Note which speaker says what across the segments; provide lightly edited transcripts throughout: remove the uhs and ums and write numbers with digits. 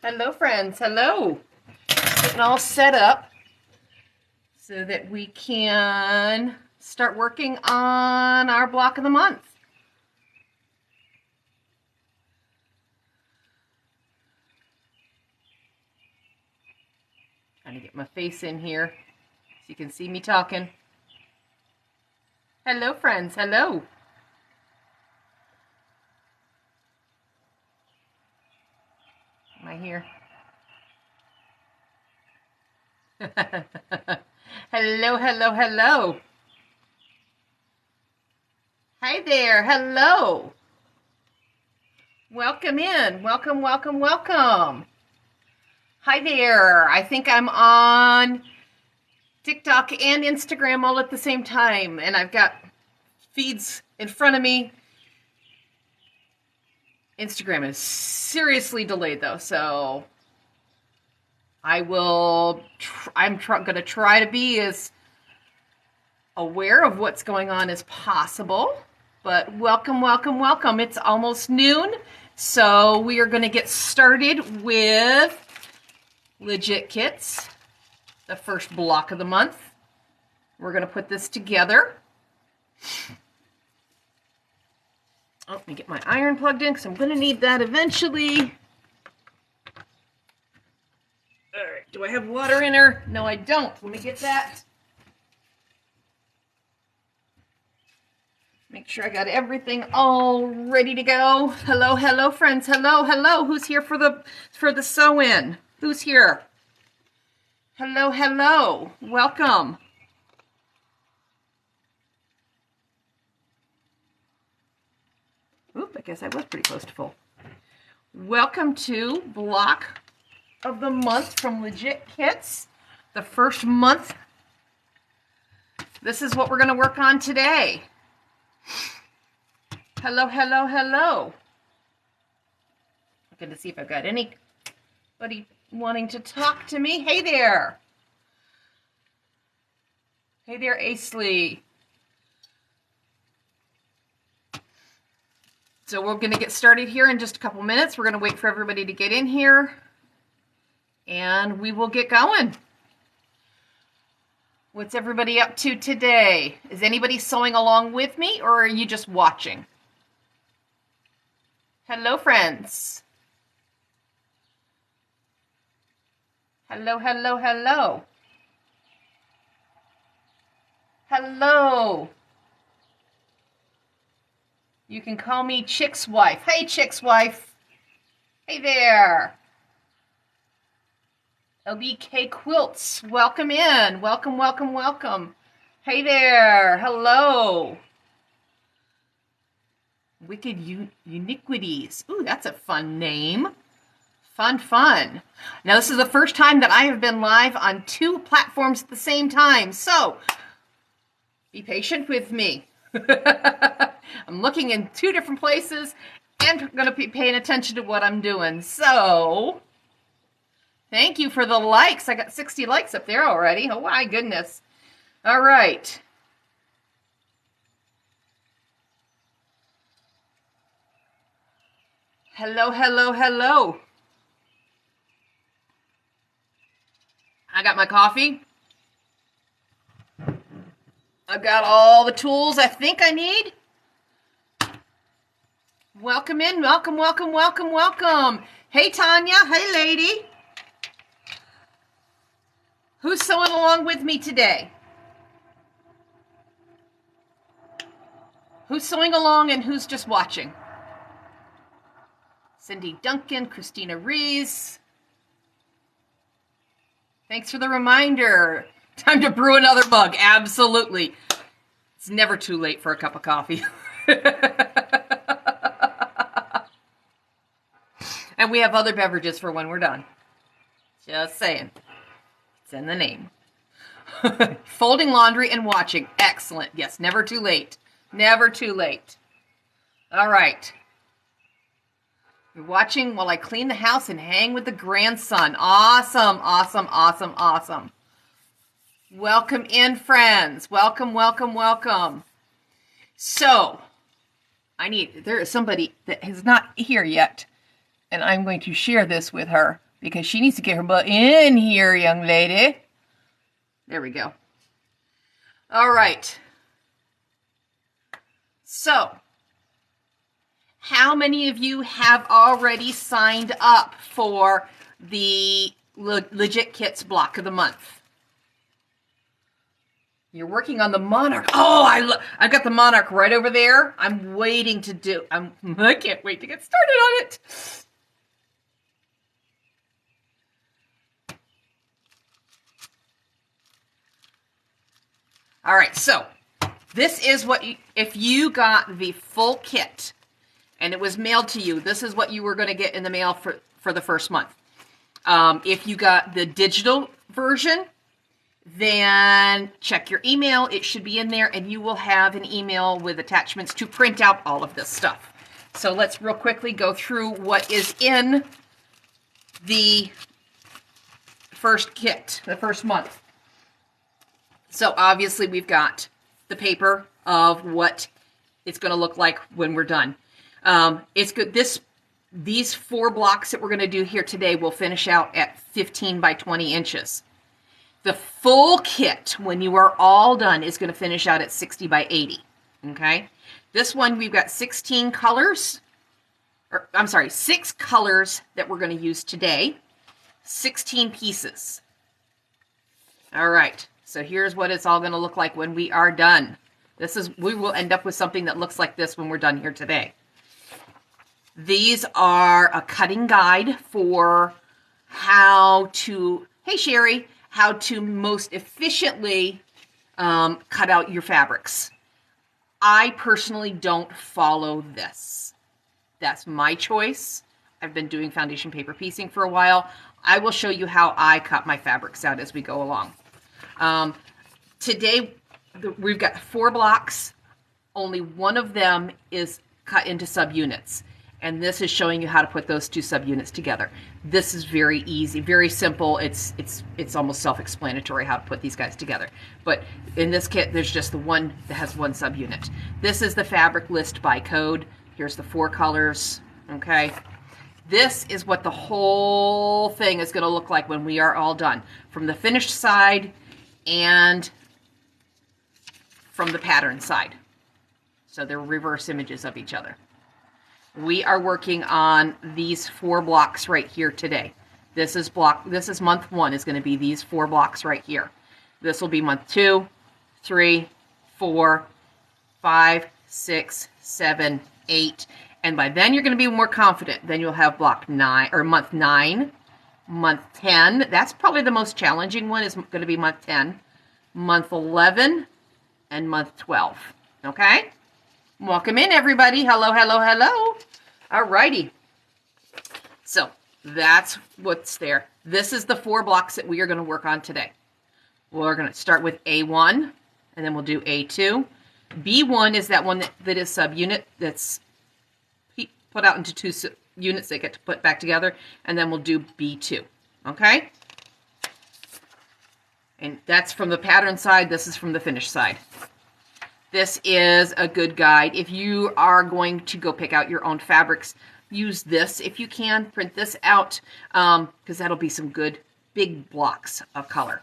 Speaker 1: Hello, friends. Hello. Getting all set up so that we can start working on our block of the month. Trying to get my face in here so you can see me talking. Hello, friends. Hello. Am I here? Hello, hello, hello. Hi there. Hello. Welcome in. Welcome, welcome, welcome. Hi there. I think I'm on TikTok and Instagram all at the same time, and I've got feeds in front of me. Instagram is seriously delayed though, so I'm going to try to be as aware of what's going on as possible. But welcome, welcome, welcome. It's almost noon, so we are going to get started with Legit Kits, the first block of the month. We're going to put this together. Oh, let me get my iron plugged in because I'm going to need that eventually. All right, do I have water in her? No, I don't. Let me get that. Make sure I got everything all ready to go. Hello, hello, friends. Hello, hello. Who's here for the sew-in? Who's here? Hello, hello. Welcome. Oop, I guess I was pretty close to full. Welcome to block of the month from Legit Kits. The first month. This is what we're going to work on today. Hello, hello, hello. Looking to see if I've got anybody wanting to talk to me. Hey there. Hey there, Aisley. So we're going to get started here in just a couple minutes. We're going to wait for everybody to get in here, and we will get going. What's everybody up to today? Is anybody sewing along with me, or are you just watching? Hello, friends. Hello, hello, hello. Hello. You can call me Chick's wife. Hey, Chick's wife. Hey there. LBK Quilts, welcome in. Welcome, welcome, welcome. Hey there. Hello. Wicked Uniquities. Ooh, that's a fun name. Fun, fun. Now, this is the first time that I have been live on two platforms at the same time, so be patient with me. I'm looking in two different places and going to be paying attention to what I'm doing. So, thank you for the likes. I got 60 likes up there already. Oh, my goodness. All right. Hello, hello, hello. I got my coffee. I've got all the tools I think I need. Welcome in. Welcome, welcome, welcome, welcome. Hey, Tanya. Hey, lady. Who's sewing along with me today? Who's sewing along and who's just watching? Cindy Duncan, Christina Rees. Thanks for the reminder. Time to brew another mug. Absolutely. It's never too late for a cup of coffee. And we have other beverages for when we're done. Just saying. It's in the name. Folding laundry and watching. Excellent. Yes, never too late. Never too late. All right. You're watching while I clean the house and hang with the grandson. Awesome, awesome, awesome, awesome. Welcome in, friends. Welcome, welcome, welcome. So, there is somebody that is not here yet, and I'm going to share this with her because she needs to get her butt in here, young lady. There we go. All right. So, how many of you have already signed up for the Legit Kits block of the month? You're working on the Monarch. Oh, I've got the Monarch right over there. I'm waiting to do. I can't wait to get started on it. All right, so this is what if you got the full kit and it was mailed to you, this is what you were going to get in the mail for the first month. If you got the digital version, then check your email. It should be in there, and you will have an email with attachments to print out all of this stuff. So let's real quickly go through what is in the first kit, the first month. So obviously we've got the paper of what it's going to look like when we're done. It's good. These 4 blocks that we're going to do here today will finish out at 15 by 20 inches. The full kit, when you are all done, is going to finish out at 60 by 80. Okay? This one, we've got 16 colors. Or, I'm sorry, 6 colors that we're going to use today. 16 pieces. All right. So here's what it's all going to look like when we are done. We will end up with something that looks like this when we're done here today. These are a cutting guide for how to most efficiently cut out your fabrics. I personally don't follow this. That's my choice. I've been doing foundation paper piecing for a while. I will show you how I cut my fabrics out as we go along. Today, we've got 4 blocks. Only one of them is cut into subunits. And this is showing you how to put those 2 subunits together. This is very easy, very simple. It's almost self-explanatory how to put these guys together. But in this kit, there's just the one that has 1 subunit. This is the fabric list by code. Here's the 4 colors, okay? This is what the whole thing is going to look like when we are all done. From the finished side and from the pattern side. So they're reverse images of each other. We are working on these 4 blocks right here today. This is month 1 is going to be these 4 blocks right here. This will be month 2, 3, 4, 5, 6, 7, 8. And by then you're going to be more confident. Then you'll have block 9 or month 9, month 10. That's probably the most challenging one is going to be month 10, month 11, and month 12. Okay? Welcome in, everybody. Hello, hello, hello. All righty. So that's what's there. This is the 4 blocks that we are going to work on today. We're going to start with A1, and then we'll do A2. B1 is that one that is subunit, that's put out into 2 units that get to put back together, and then we'll do B2. Okay? And that's from the pattern side. This is from the finished side. This is a good guide. If you are going to go pick out your own fabrics, use this if you can. Print this out because that'll be some good big blocks of color.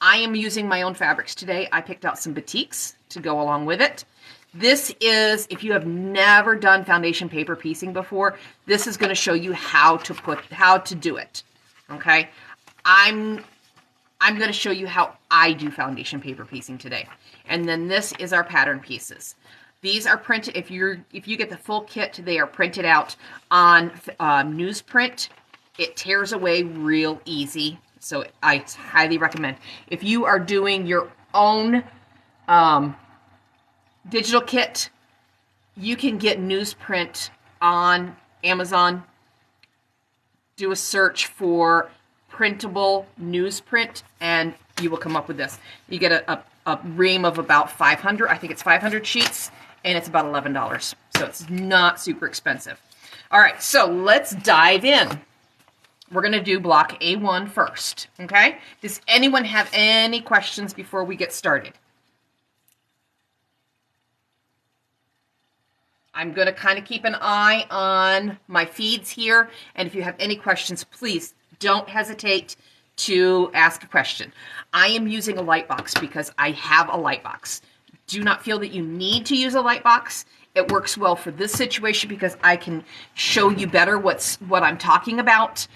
Speaker 1: I am using my own fabrics today. I picked out some batiks to go along with it. This is, if you have never done foundation paper piecing before, this is going to show you how to do it. Okay? I'm going to show you how I do foundation paper piecing today. And then this is our pattern pieces. These are printed, if you get the full kit, they are printed out on newsprint. It tears away real easy, so I highly recommend. If you are doing your own digital kit, you can get newsprint on Amazon. Do a search for printable newsprint, and you will come up with this. You get a ream of about 500, I think it's 500 sheets, and it's about $11. So it's not super expensive. All right, so let's dive in. We're going to do block A1 first, okay? Does anyone have any questions before we get started? I'm going to kind of keep an eye on my feeds here. And if you have any questions, please don't hesitate to ask a question. I am using a light box because I have a light box. Do not feel that you need to use a light box. It works well for this situation because I can show you better what I'm talking about.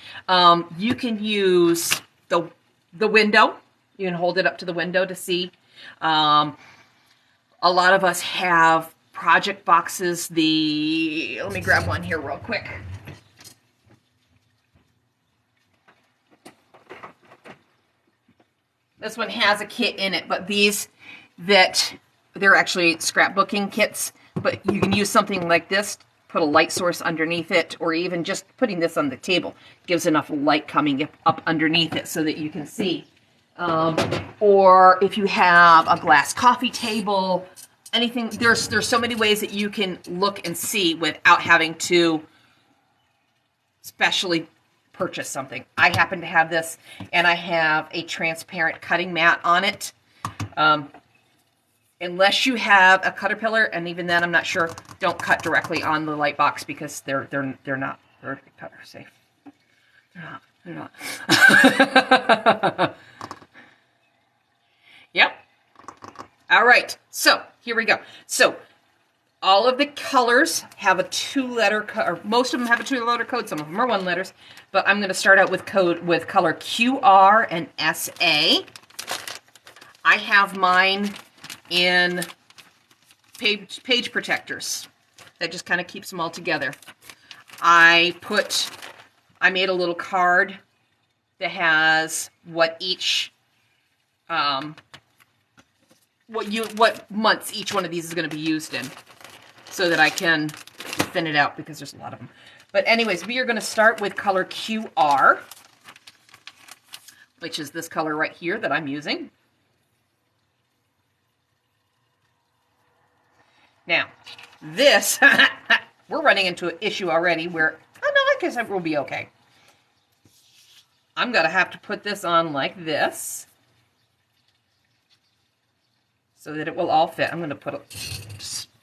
Speaker 1: You can use the window. You can hold it up to the window to see. A lot of us have project boxes. Let me grab one here real quick. This one has a kit in it, but they're actually scrapbooking kits, but you can use something like this, put a light source underneath it, or even just putting this on the table gives enough light coming up underneath it so that you can see. Or if you have a glass coffee table, anything, there's so many ways that you can look and see without having to specially purchase something. I happen to have this, and I have a transparent cutting mat on it. Unless you have a Caterpillar, and even then I'm not sure, don't cut directly on the light box because they're not cutter safe. They're not. Yep. All right, so here we go. So all of the colors have a 2-letter code, or most of them have a 2-letter code. Some of them are 1 letters, but I'm going to start out with color QR and SA. I have mine in page protectors. That just kind of keeps them all together. I made a little card that has what each what months each one of these is going to be used in, so that I can thin it out because there's a lot of them. But anyways, we are going to start with color QR, which is this color right here that I'm using. Now, this, we're running into an issue already where, oh no, I guess it will be okay. I'm going to have to put this on like this so that it will all fit. I'm going to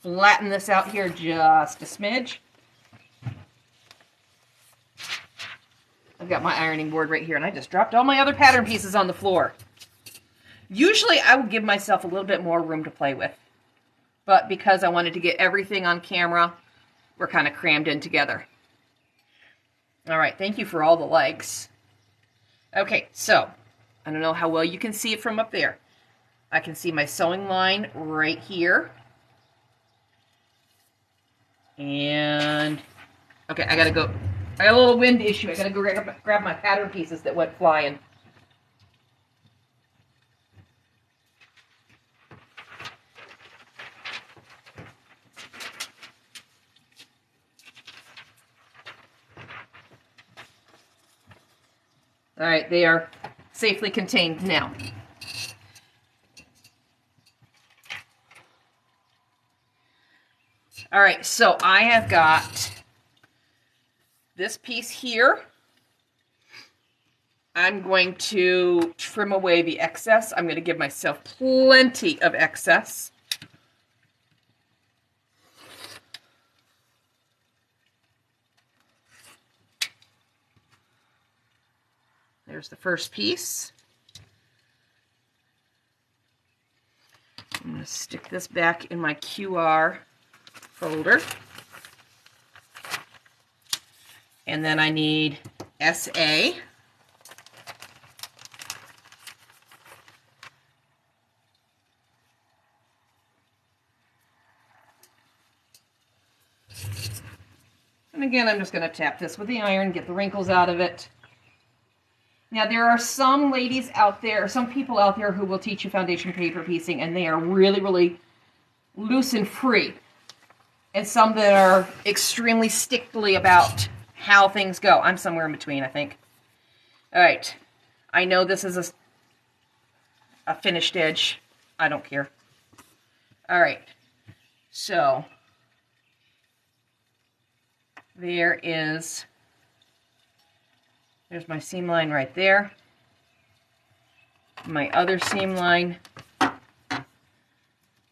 Speaker 1: flatten this out here just a smidge. I've got my ironing board right here, and I just dropped all my other pattern pieces on the floor. Usually I would give myself a little bit more room to play with, but because I wanted to get everything on camera, we're kind of crammed in together. All right, thank you for all the likes. Okay, so I don't know how well you can see it from up there. I can see my sewing line right here. And, okay, I got a little wind issue. I gotta go grab my pattern pieces that went flying. All right, they are safely contained now. All right, so I have got this piece here. I'm going to trim away the excess. I'm going to give myself plenty of excess. There's the first piece. I'm going to stick this back in my QR folder. And then I need SA. And again, I'm just going to tap this with the iron, get the wrinkles out of it. Now, there are some ladies out there, some people out there who will teach you foundation paper piecing, and they are really, really loose and free. And some that are extremely stickly about how things go. I'm somewhere in between, I think. All right. I know this is a finished edge. I don't care. All right. So, there's my seam line right there. My other seam line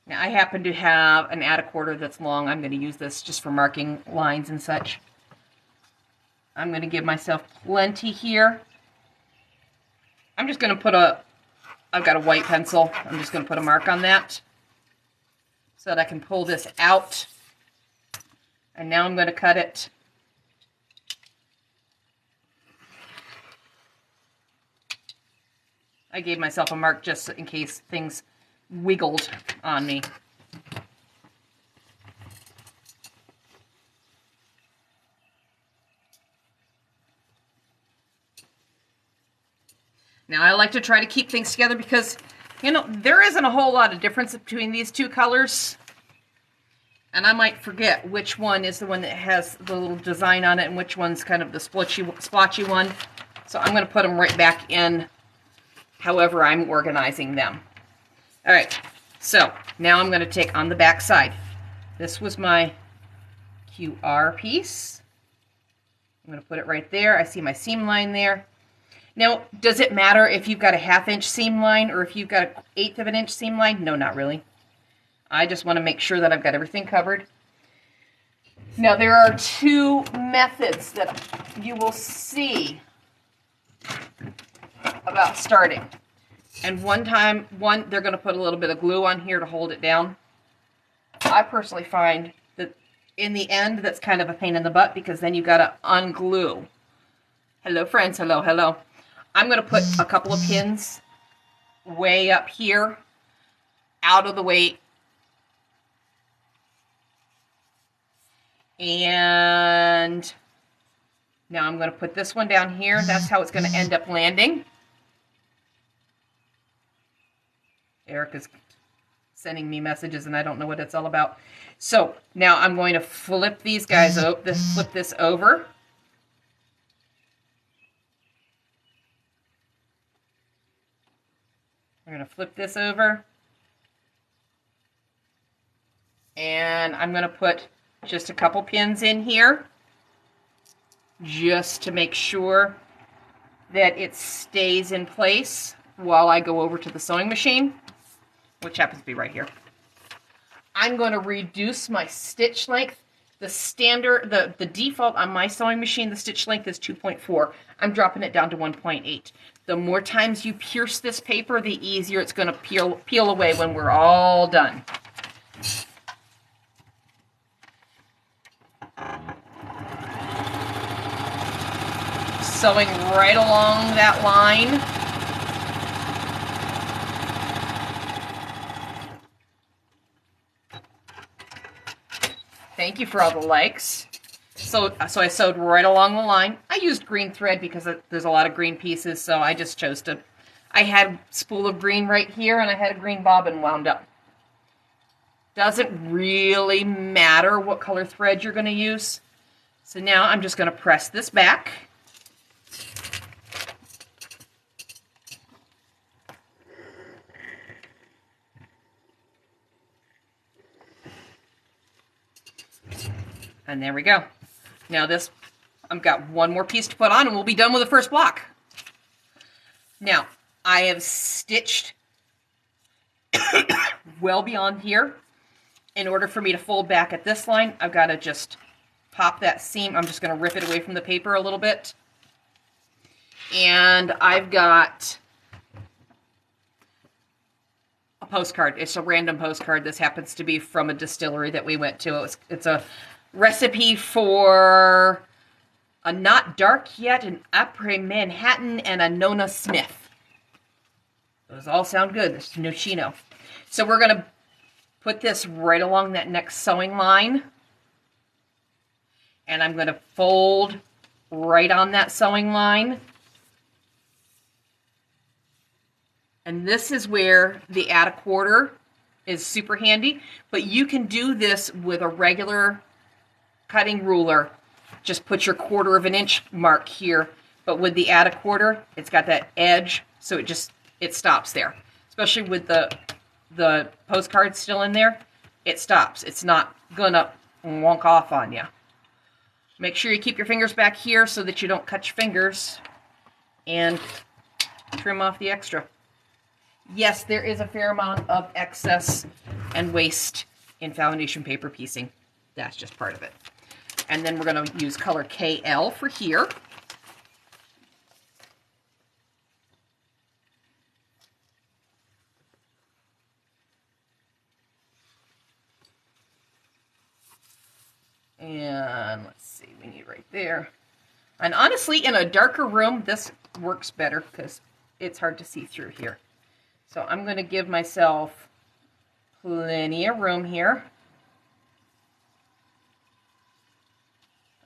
Speaker 1: Now I happen to have an add a quarter that's long. I'm going to use this just for marking lines and such. I'm going to give myself plenty here. I'm just going to put I've got a white pencil. I'm just going to put a mark on that so that I can pull this out. And now I'm going to cut it. I gave myself a mark just in case things wiggled on me. Now I like to try to keep things together because, you know, there isn't a whole lot of difference between these two colors. And I might forget which one is the one that has the little design on it and which one's kind of the splotchy one. So I'm going to put them right back in however I'm organizing them. All right, so now I'm going to take on the back side. This was my QR piece. I'm going to put it right there. I see my seam line there. Now, does it matter if you've got a 1/2 inch seam line or if you've got an 1/8 of an inch seam line? No, not really. I just want to make sure that I've got everything covered. Now, there are two methods that you will see about starting. And one, they're going to put a little bit of glue on here to hold it down. I personally find that in the end, that's kind of a pain in the butt because then you've got to unglue. Hello, friends. Hello, hello. I'm going to put a couple of pins way up here, out of the way. And now I'm going to put this one down here. That's how it's going to end up landing. Eric is sending me messages and I don't know what it's all about. So now I'm going to flip these guys flip this over. I'm going to flip this over. And I'm going to put just a couple pins in here just to make sure that it stays in place while I go over to the sewing machine, which happens to be right here. I'm going to reduce my stitch length. The standard, the default on my sewing machine, the stitch length is 2.4. I'm dropping it down to 1.8. The more times you pierce this paper, the easier it's going to peel away when we're all done. Sewing right along that line. Thank you for all the likes. So I sewed right along the line. I used green thread because there's a lot of green pieces, so I just chose to. I had a spool of green right here, and I had a green bobbin wound up. Doesn't really matter what color thread you're going to use. So now I'm just going to press this back. And there we go. Now this, I've got one more piece to put on and we'll be done with the first block. Now, I have stitched well beyond here. In order for me to fold back at this line, I've got to just pop that seam. I'm just going to rip it away from the paper a little bit. And I've got a postcard. It's a random postcard. This happens to be from a distillery that we went to. It's a recipe for a Not Dark Yet, an Après Manhattan, and a Nona Smith. Those all sound good. This is Nocino. So we're going to put this right along that next sewing line. And I'm going to fold right on that sewing line. And this is where the add a quarter is super handy. But you can do this with a regular cutting ruler. Just put your 1/4 of an inch mark here. But with the add a quarter, it's got that edge, so it stops there. Especially with the postcard still in there, it stops. It's not gonna wonk off on you. Make sure you keep your fingers back here so that you don't cut your fingers and trim off the extra. Yes, there is a fair amount of excess and waste in foundation paper piecing. That's just part of it. And then we're going to use color KL for here. And let's see, we need right there. And honestly, in a darker room, this works better because it's hard to see through here. So I'm going to give myself plenty of room here.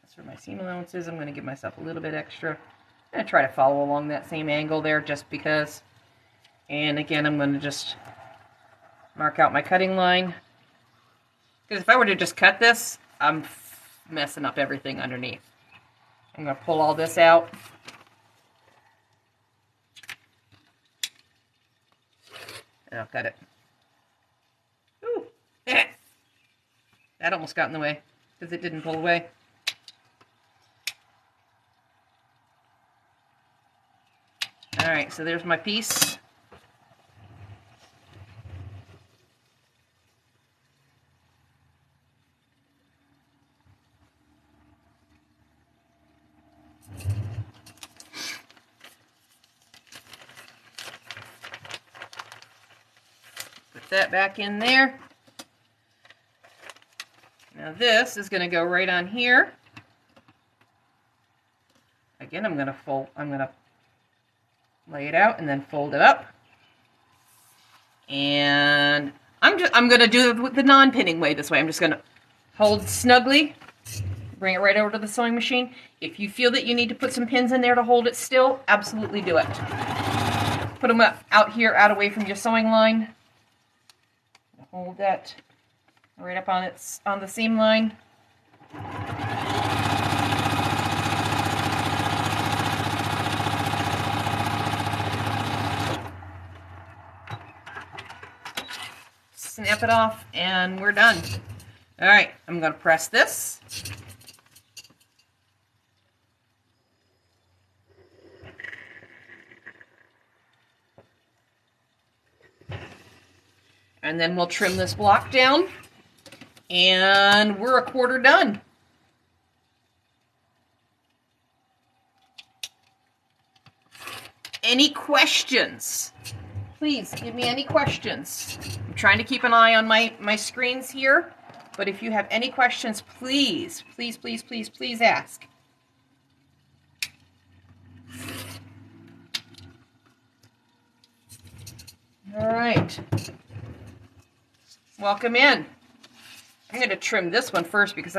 Speaker 1: That's where my seam allowance is. I'm going to give myself a little bit extra. I'm going to try to follow along that same angle there just because. And again, I'm going to just mark out my cutting line. Because if I were to just cut this, I'm messing up everything underneath. I'm going to pull all this out. And I'll cut it. Ooh, that almost got in the way because it didn't pull away. All right, so there's my piece. That back in there. Now this is going to go right on here. Again, I'm going to lay it out and then fold it up. And I'm going to do it the non-pinning way this way. I'm just going to hold snugly, bring it right over to the sewing machine. If you feel that you need to put some pins in there to hold it still, absolutely do it. Put them out here, out away from your sewing line. Hold that right up on the seam line. Snap it off and we're done. All right, I'm going to press this. And then we'll trim this block down, and we're a quarter done. Any questions? Please give me any questions. I'm trying to keep an eye on my screens here, but if you have any questions, please, please, please, please, please ask. All right. Welcome in. I'm going to trim this one first because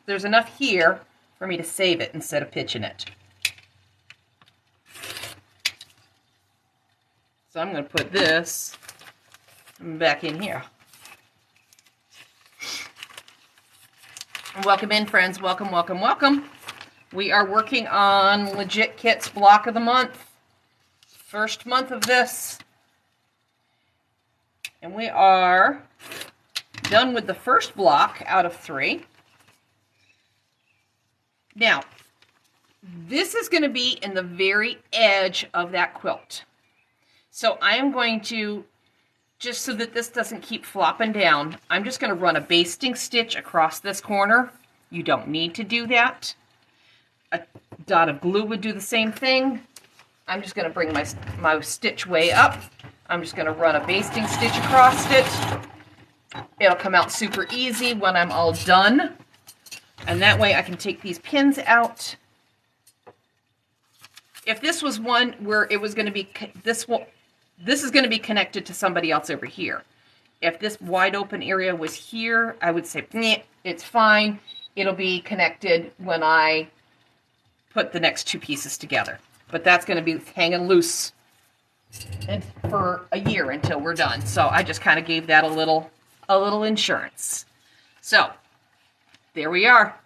Speaker 1: there's enough here for me to save it instead of pitching it. So I'm going to put this back in here. Welcome in, friends. Welcome, welcome, welcome. We are working on Legit Kits Block of the Month. First month of this. And we are done with the first block out of 3. Now, this is going to be in the very edge of that quilt. So I am going to, just so that this doesn't keep flopping down, I'm just going to run a basting stitch across this corner. You don't need to do that. A dot of glue would do the same thing. I'm just going to bring my stitch way up. I'm just going to run a basting stitch across it. It'll come out super easy when I'm all done. And that way I can take these pins out. If this was one where it was going to be, this is going to be connected to somebody else over here. If this wide open area was here, I would say, it's fine. It'll be connected when I put the next 2 pieces together. But that's going to be hanging loose and for a year until we're done. So I just kind of gave that a little insurance. So there we are.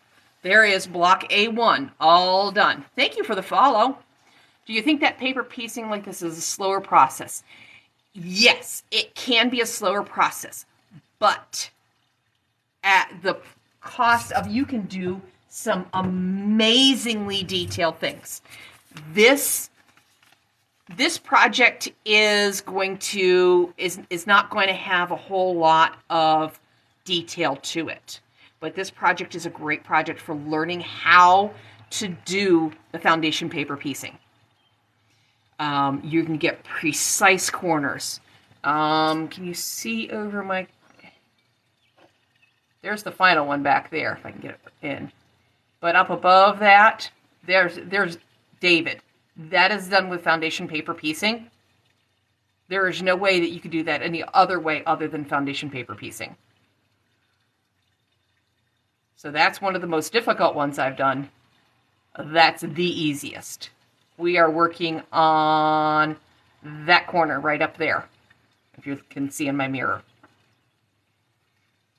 Speaker 1: There is block A1 all done. Thank you for the follow. Do you think that paper piecing like this is a slower process? Yes, it can be a slower process, but at the cost of, you can do some amazingly detailed things. This This project is not going to have a whole lot of detail to it. But this project is a great project for learning how to do the foundation paper piecing. You can get precise corners. Can you see over my... There's the final one back there, if I can get it in. But up above that, there's David. That is done with foundation paper piecing. There is no way that you could do that any other way other than foundation paper piecing. So that's one of the most difficult ones I've done. That's the easiest. We are working on that corner right up there, if you can see in my mirror.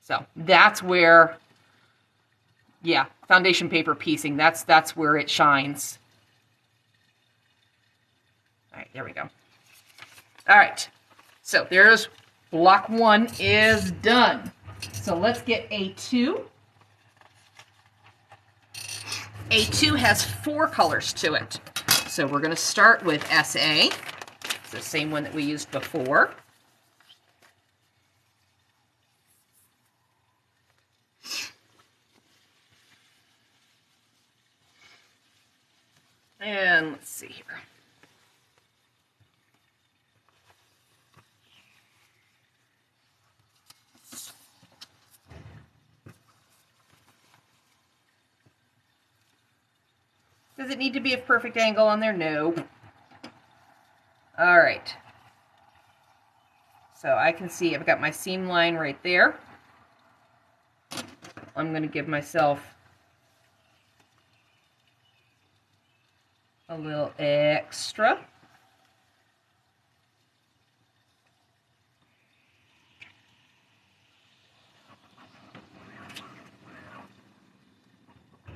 Speaker 1: So that's where, yeah, foundation paper piecing, that's where it shines. All right, there we go. All right, so there's block 1 is done. So let's get A2. A2 has 4 colors to it. So we're going to start with SA. It's the same one that we used before. And let's see here. Does it need to be a perfect angle on there? No. All right. So I can see I've got my seam line right there. I'm going to give myself a little extra.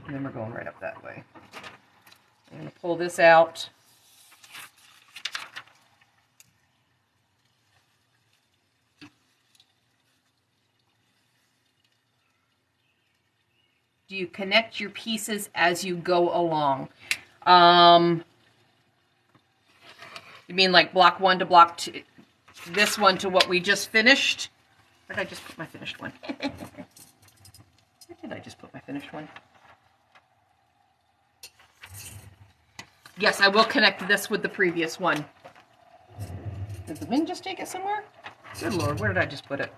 Speaker 1: And then we're going right up that way. I'm going to pull this out. Do you connect your pieces as you go along? You mean like block 1 to block 2, this one to what we just finished? Where did I just put my finished one? Where did I just put my finished one? Yes, I will connect this with the previous one. Did the wind just take it somewhere? Good Lord, where did I just put it?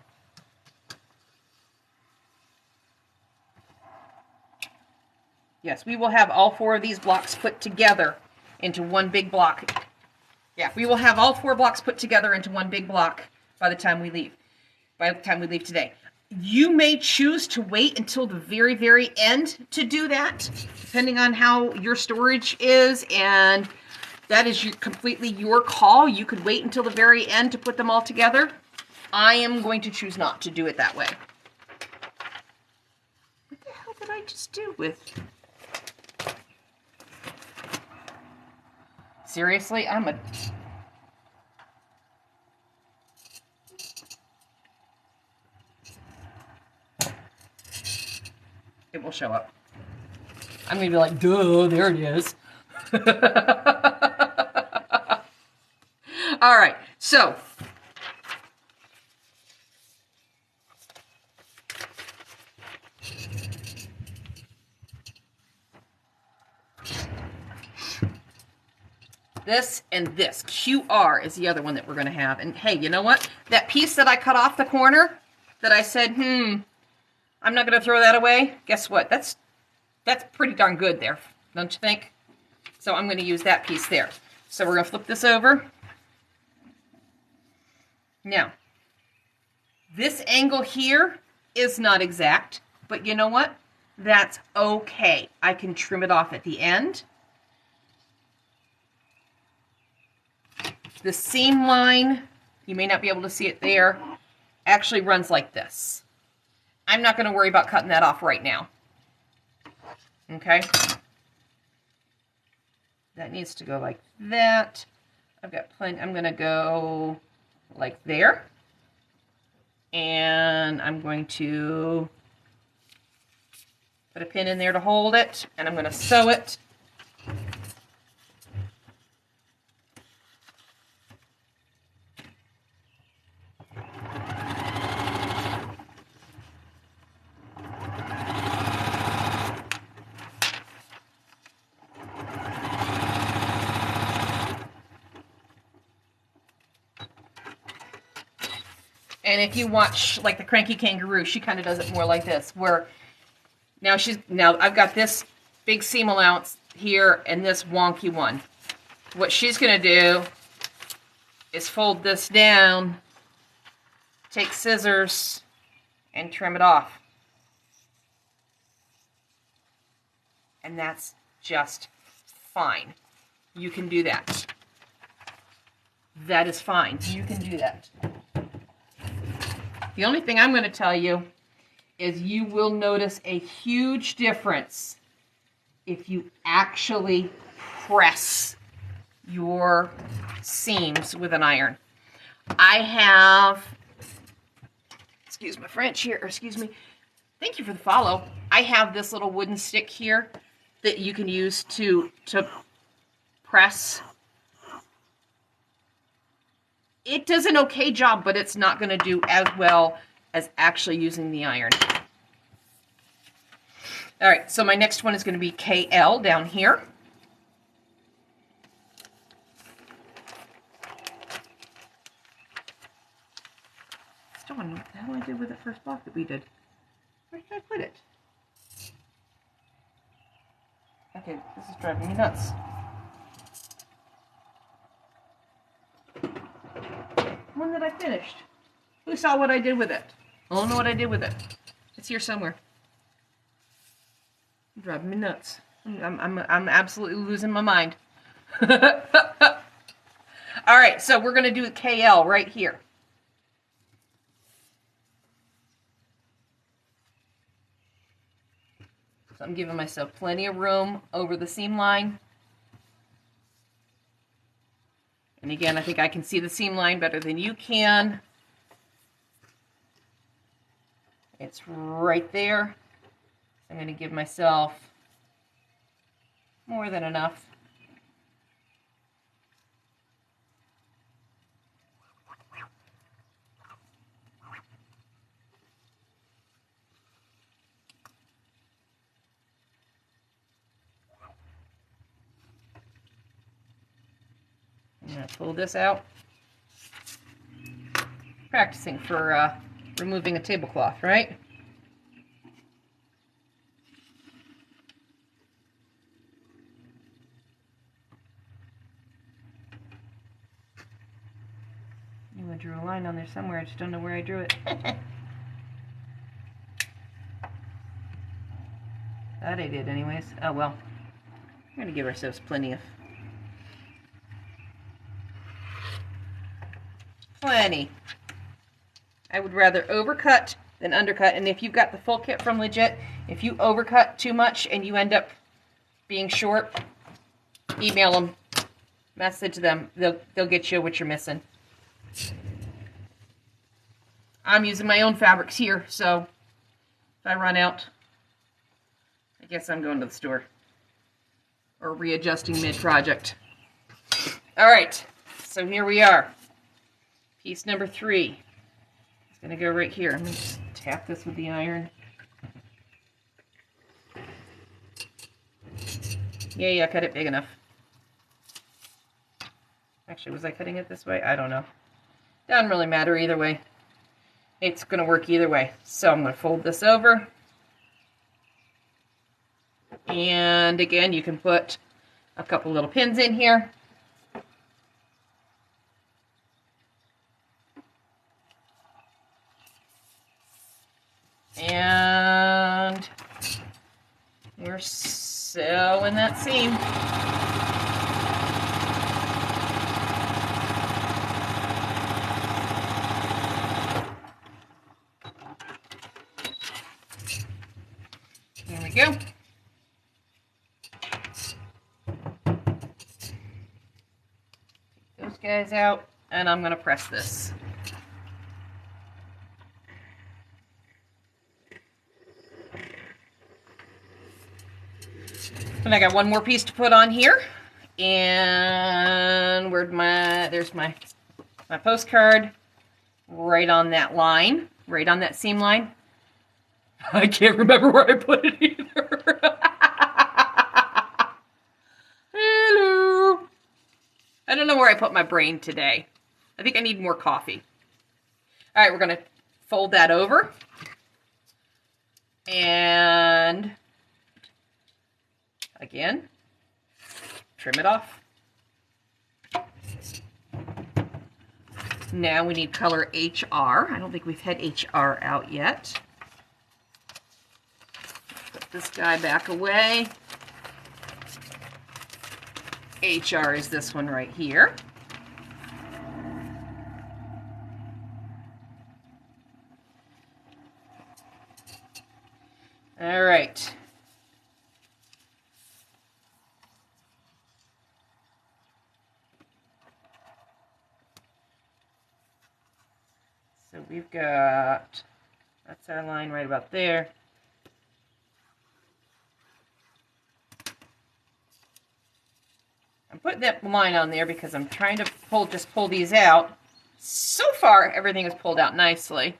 Speaker 1: Yes, we will have all 4 of these blocks put together into one big block. Yeah, we will have all 4 blocks put together into one big block by the time we leave. By the time we leave today. You may choose to wait until the very, very end to do that, depending on how your storage is, and that is completely your call. You could wait until the very end to put them all together. I am going to choose not to do it that way. What the hell did I just do with... Seriously, I'm a... It will show up. I'm going to be like, duh, there it is. All right, so... This and this. QR is the other one that we're going to have. And hey, you know what? That piece that I cut off the corner, that I said, I'm not going to throw that away. Guess what? That's pretty darn good there, don't you think? So I'm going to use that piece there. So we're going to flip this over. Now, this angle here is not exact, but you know what? That's okay. I can trim it off at the end. The seam line, you may not be able to see it there, actually runs like this. I'm not going to worry about cutting that off right now. Okay? That needs to go like that. I've got plenty. I'm going to go like there. And I'm going to put a pin in there to hold it. And I'm going to sew it. And if you watch like the Cranky Kangaroo, she kind of does it more like this, where now I've got this big seam allowance here and this wonky one. What she's going to do is fold this down, take scissors, and trim it off. And that's just fine. You can do that. That is fine. You can do that. The only thing I'm going to tell you is you will notice a huge difference if you actually press your seams with an iron. I have, excuse my French here, or excuse me, thank you for the follow. I have this little wooden stick here that you can use to press. It does an okay job, but it's not going to do as well as actually using the iron. All right, so my next one is going to be KL down here. Still wondering what the hell I did with the first block that we did. Where did I put it? Okay, this is driving me nuts. One that I finished. Who saw what I did with it? I don't know what I did with it. It's here somewhere. It's driving me nuts. I'm absolutely losing my mind. All right, so we're going to do KL right here. So I'm giving myself plenty of room over the seam line. And again, I think I can see the seam line better than you can. It's right there. I'm going to give myself more than enough. I'm going to pull this out. Practicing for removing a tablecloth, right? I drew a line on there somewhere. I just don't know where I drew it. That I did anyways. Oh well. We're going to give ourselves plenty. I would rather overcut than undercut. And if you've got the full kit from Legit, if you overcut too much and you end up being short, email them, message them. They'll get you what you're missing. I'm using my own fabrics here, so if I run out, I guess I'm going to the store or readjusting mid-project. All right, so here we are. Piece number 3. It's going to go right here. I'm going to just tap this with the iron. Yeah, cut it big enough. Actually, was I cutting it this way? I don't know. Doesn't really matter either way. It's going to work either way. So I'm going to fold this over. And again, you can put a couple little pins in here. And we're sewing that seam. There we go. Take those guys out, and I'm going to press this. And I got one more piece to put on here. And there's my postcard right on that line, right on that seam line. I can't remember where I put it either. Hello. I don't know where I put my brain today. I think I need more coffee. All right, we're going to fold that over. And again, trim it off. Now we need color HR. I don't think we've had HR out yet. Put this guy back away. HR is this one right here. All right. So we've got, that's our line right about there. I'm putting that line on there because I'm trying to pull these out. So far, everything is pulled out nicely.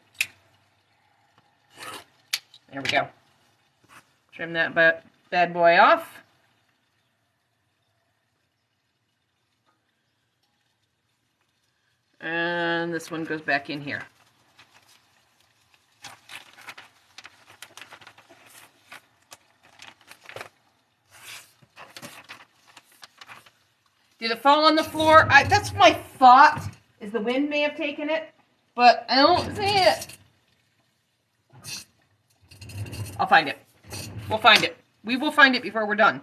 Speaker 1: There we go. Trim that bad boy off. And this one goes back in here. Did it fall on the floor? That's my thought, is the wind may have taken it, but I don't see it. I'll find it. We'll find it. We will find it before we're done.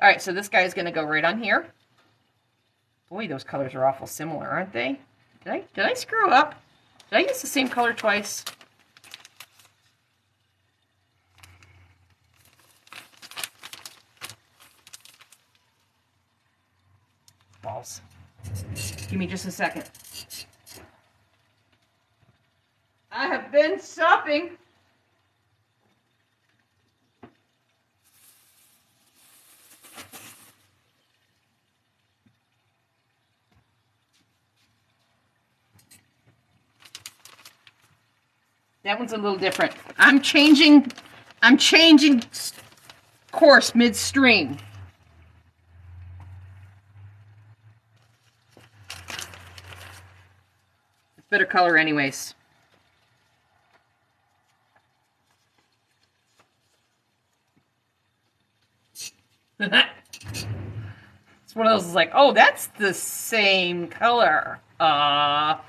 Speaker 1: All right, so this guy is going to go right on here. Boy, those colors are awful similar, aren't they? Did I screw up? Did I use the same color twice? Balls. Give me just a second. I have been shopping. That one's a little different. I'm changing course midstream. It's better color anyways. It's one of those like, oh, that's the same color. All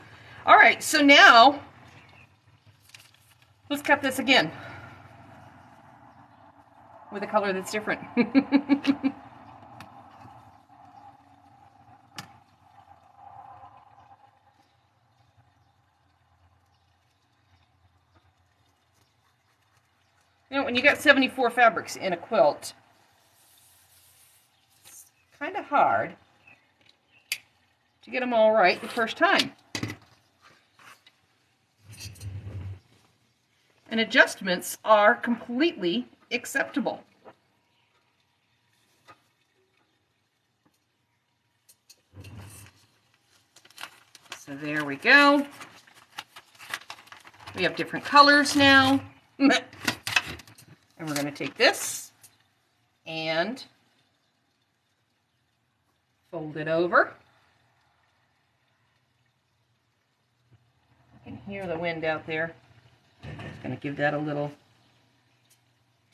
Speaker 1: right, so now let's cut this again with a color that's different. You know, when you got 74 fabrics in a quilt, it's kind of hard to get them all right the first time. And adjustments are completely acceptable. So there we go. We have different colors now. And we're going to take this and fold it over. You can hear the wind out there. Just going to give that a little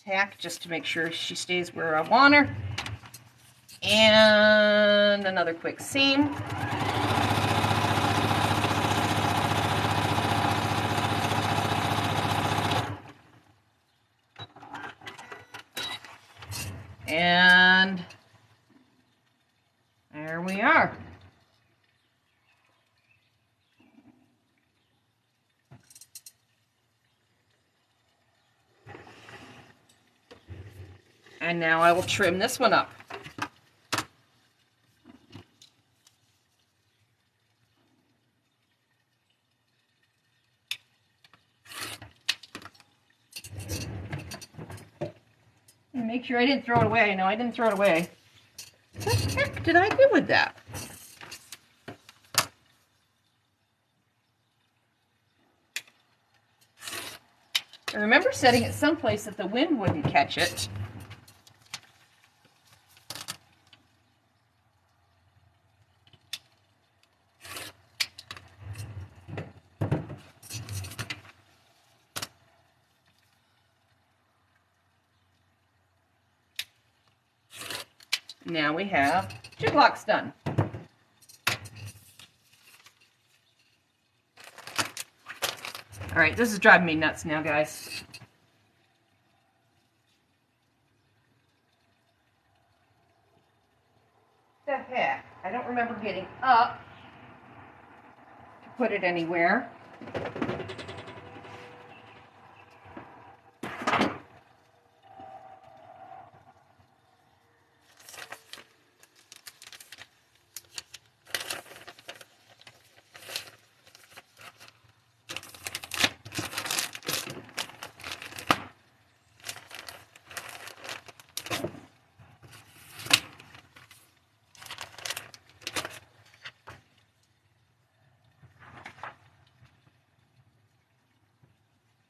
Speaker 1: tack just to make sure she stays where I want her. And another quick seam. And there we are. And now I will trim this one up. And make sure I didn't throw it away. No, I didn't throw it away. What the heck did I do with that? I remember setting it someplace that the wind wouldn't catch it. Now we have 2 blocks done. All right, this is driving me nuts now, guys. The heck? I don't remember getting up to put it anywhere.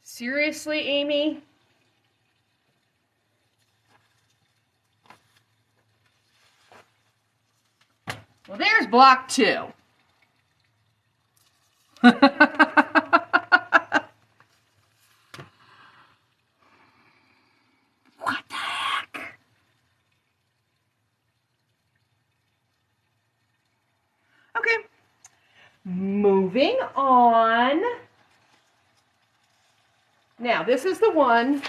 Speaker 1: Seriously, Amy? Well, there's block 2. What the heck? Okay. Moving on. Now, this is the one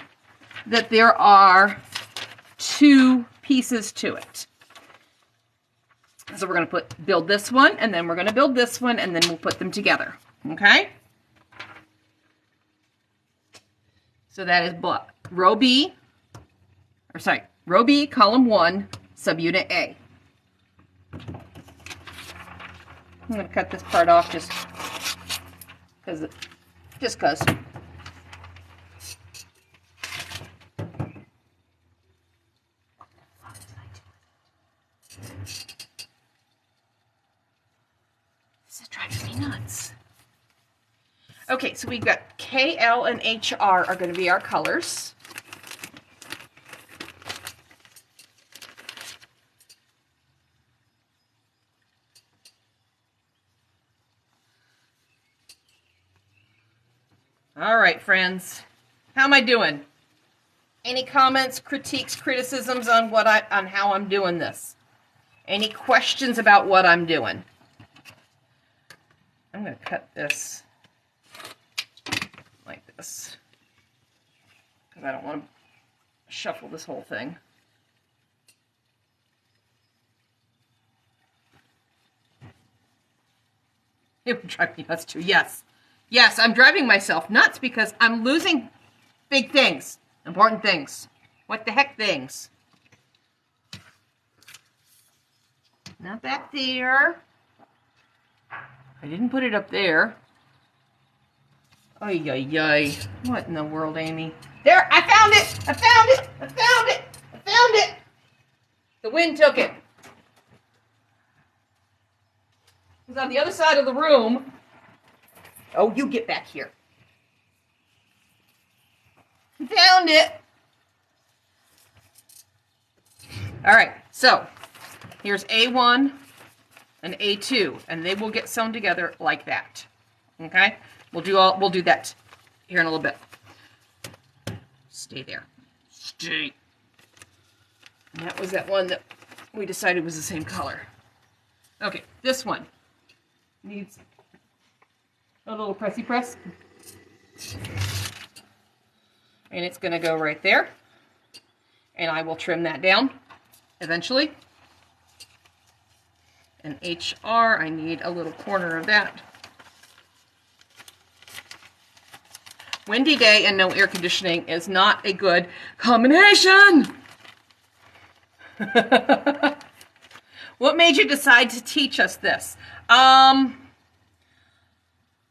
Speaker 1: that there are 2 pieces to it. So we're going to build this one, and then we're going to build this one, and then we'll put them together. Okay? So that is row B, row B, column 1, subunit A. I'm going to cut this part off just because. This is driving me nuts. Okay, so we've got K, L, and HR are going to be our colors. All right, friends. How am I doing? Any comments, critiques, criticisms on on how I'm doing this? Any questions about what I'm doing? I'm going to cut this like this because I don't want to shuffle this whole thing. It would drive me nuts too. Yes. Yes, I'm driving myself nuts because I'm losing big things, important things. What the heck things? Not back there. I didn't put it up there. Ay, ay, ay. What in the world, Amy? There, I found it! I found it! I found it! I found it! The wind took it. It was on the other side of the room. Oh, you get back here. I found it. All right, so here's A1 and A2, and they will get sewn together like that. Okay? We'll do that here in a little bit. Stay there. Stay. And that was that one that we decided was the same color. Okay, this one needs a little pressy press. And it's going to go right there. And I will trim that down eventually. And HR, I need a little corner of that. Windy day and no air conditioning is not a good combination. What made you decide to teach us this?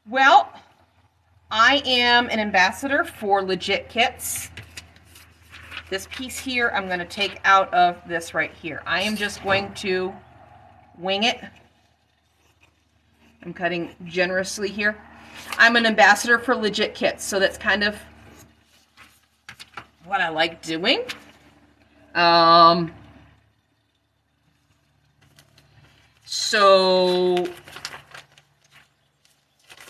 Speaker 1: Well, I am an ambassador for Legit Kits. This piece here I'm going to take out of this right here. I am just going to wing it. I'm cutting generously here. I'm an ambassador for Legit Kits, so that's kind of what I like doing. So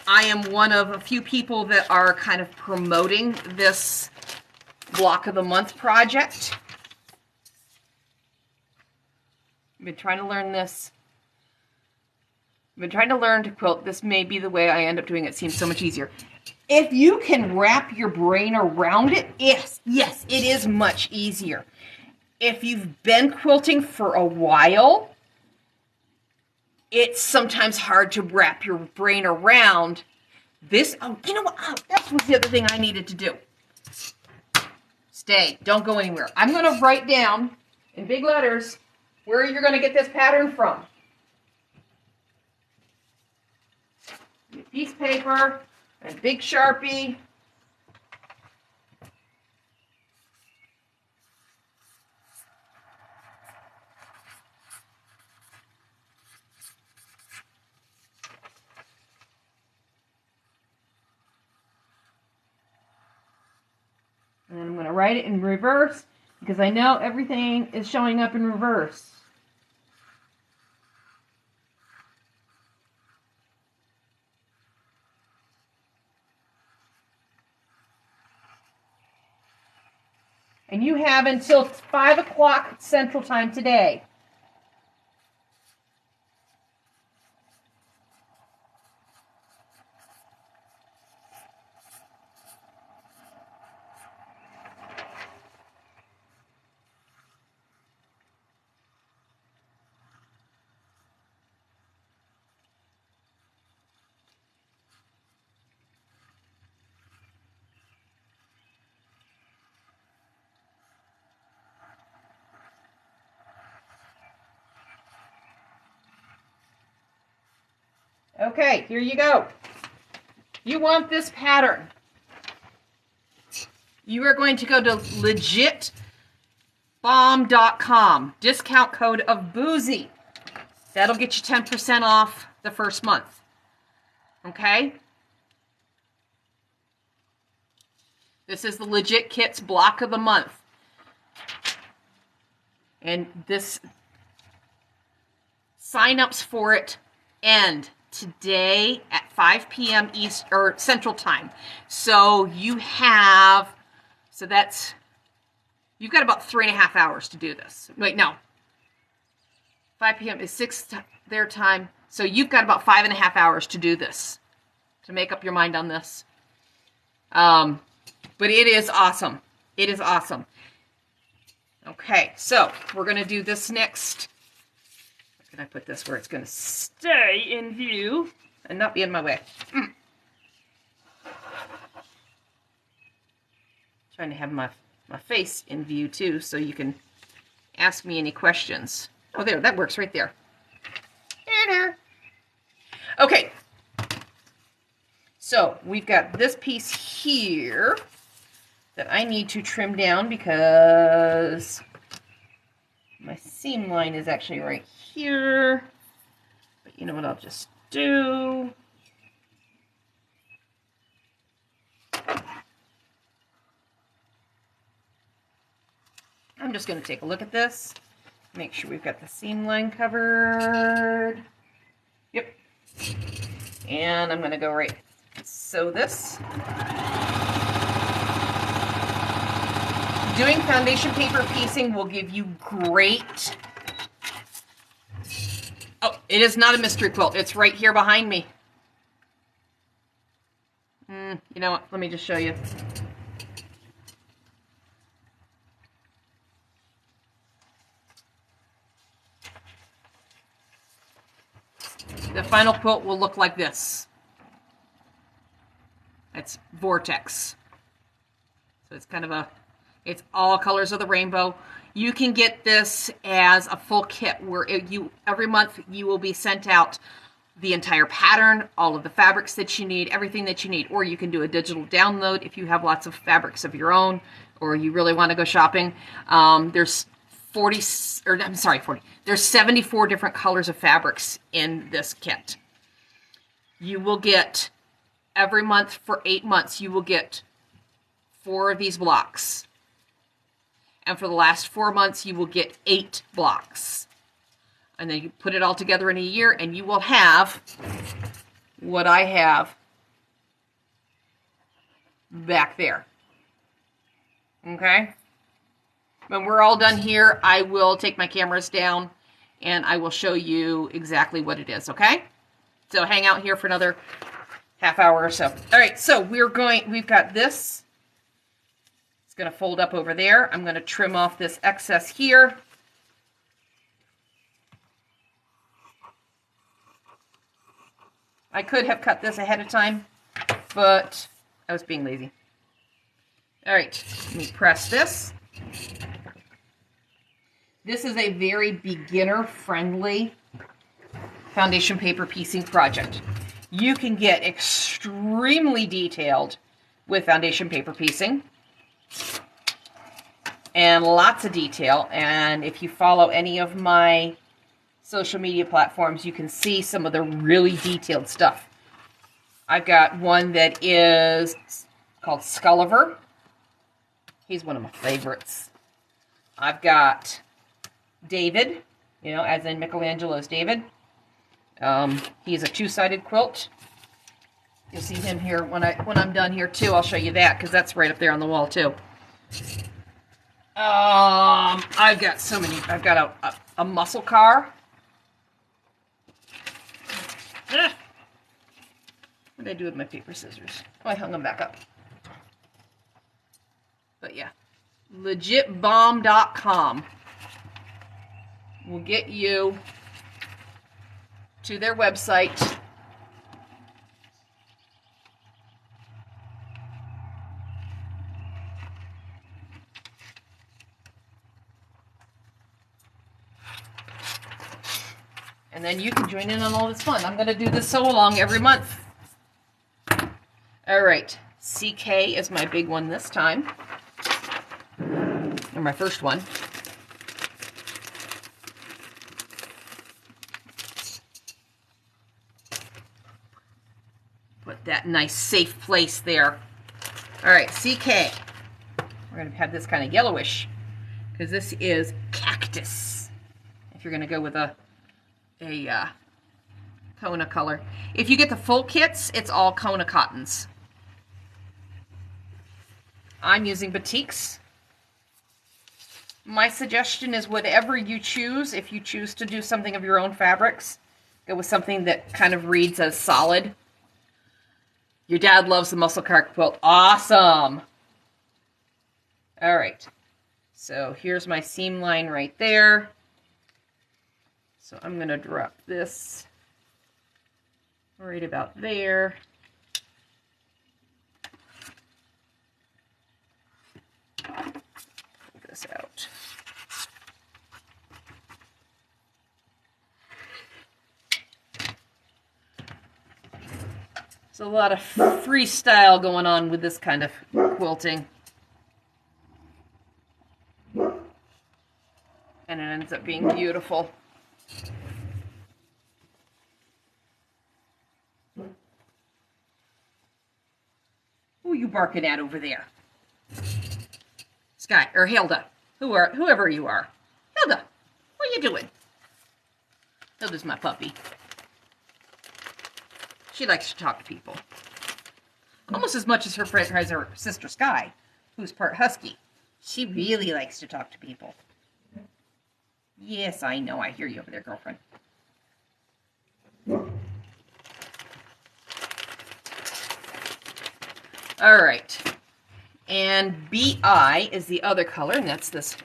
Speaker 1: I am one of a few people that are kind of promoting this Block of the Month project. I've been trying to learn this. I've been trying to learn to quilt. This may be the way I end up doing it. It seems so much easier. If you can wrap your brain around it, yes, it is much easier. If you've been quilting for a while, it's sometimes hard to wrap your brain around this. Oh, you know what? Oh, that was the other thing I needed to do. Stay. Don't go anywhere. I'm going to write down in big letters where you're going to get this pattern from. Piece of paper and big Sharpie. And I'm going to write it in reverse because I know everything is showing up in reverse. And you have until 5 o'clock Central Time today. Okay, here you go. You want this pattern. You are going to go to legitbomb.com. Discount code of Boozy. That'll get you 10% off the first month. Okay? This is the Legit Kits block of the month. And this sign-ups for it end today at 5 p.m. East or Central Time. So you've got about 3.5 hours to do this. Wait, no. 5 p.m. is 6 their time. So you've got about 5.5 hours to do this, to make up your mind on this. But it is awesome. It is awesome. Okay, so we're going to do this next. Where can I put this where it's going to stay in view and not be in my way? Trying to have my face in view too, so you can ask me any questions. Oh, there, that works right there. Okay, so we've got this piece here that I need to trim down because my seam line is actually right here. But you know what I'll just do? I'm just going to take a look at this, make sure we've got the seam line covered. Yep. And I'm going to go right sew this. Doing foundation paper piecing will give you great... Oh, it is not a mystery quilt. It's right here behind me. You know what? Let me just show you. The final quilt will look like this. It's Vortex. So it's kind of it's all colors of the rainbow. You can get this as a full kit where every month you will be sent out the entire pattern, all of the fabrics that you need, everything that you need. Or you can do a digital download if you have lots of fabrics of your own or you really want to go shopping. There's 74 different colors of fabrics in this kit. You will get, every month for 8 months, you will get 4 of these blocks. And for the last 4 months, you will get 8 blocks. And then you put it all together in a year, and you will have what I have back there. Okay? When we're all done here, I will take my cameras down and I will show you exactly what it is, okay? So hang out here for another half hour or so. All right, so we've got this. It's going to fold up over there. I'm going to trim off this excess here. I could have cut this ahead of time, but I was being lazy. All right, let me press this. This is a very beginner-friendly foundation paper piecing project. You can get extremely detailed with foundation paper piecing and lots of detail. And if you follow any of my social media platforms, you can see some of the really detailed stuff. I've got one that is called Sculliver. He's one of my favorites. I've got David, you know, as in Michelangelo's David. He's a two-sided quilt. You'll see him here when I'm done here too. I'll show you that because that's right up there on the wall too. I've got so many. I've got a muscle car. What did I do with my paper scissors? Oh, I hung them back up. But yeah, legitbomb.com will get you to their website. And then you can join in on all this fun. I'm going to do this sew-along every month. All right, CK is my big one this time. Or my first one. Put that nice safe place there. All right, CK. We're going to have this kind of yellowish because this is cactus. If you're going to go with a Kona color. If you get the full kits, it's all Kona cottons. I'm using batiks. My suggestion is whatever you choose, if you choose to do something of your own fabrics, go with something that kind of reads as solid. Your dad loves the muscle car quilt. Awesome! All right. So here's my seam line right there. So I'm going to drop this right about there. Pull this out. There's a lot of freestyle going on with this kind of quilting. And it ends up being beautiful. Who are you barking at over there? Sky, or Hilda, whoever you are. Hilda, what are you doing? Hilda's my puppy. She likes to talk to people. Almost as much as her sister Sky, who's part husky. She really likes to talk to people. Yes, I know. I hear you over there, girlfriend. All right. And BI is the other color, and that's this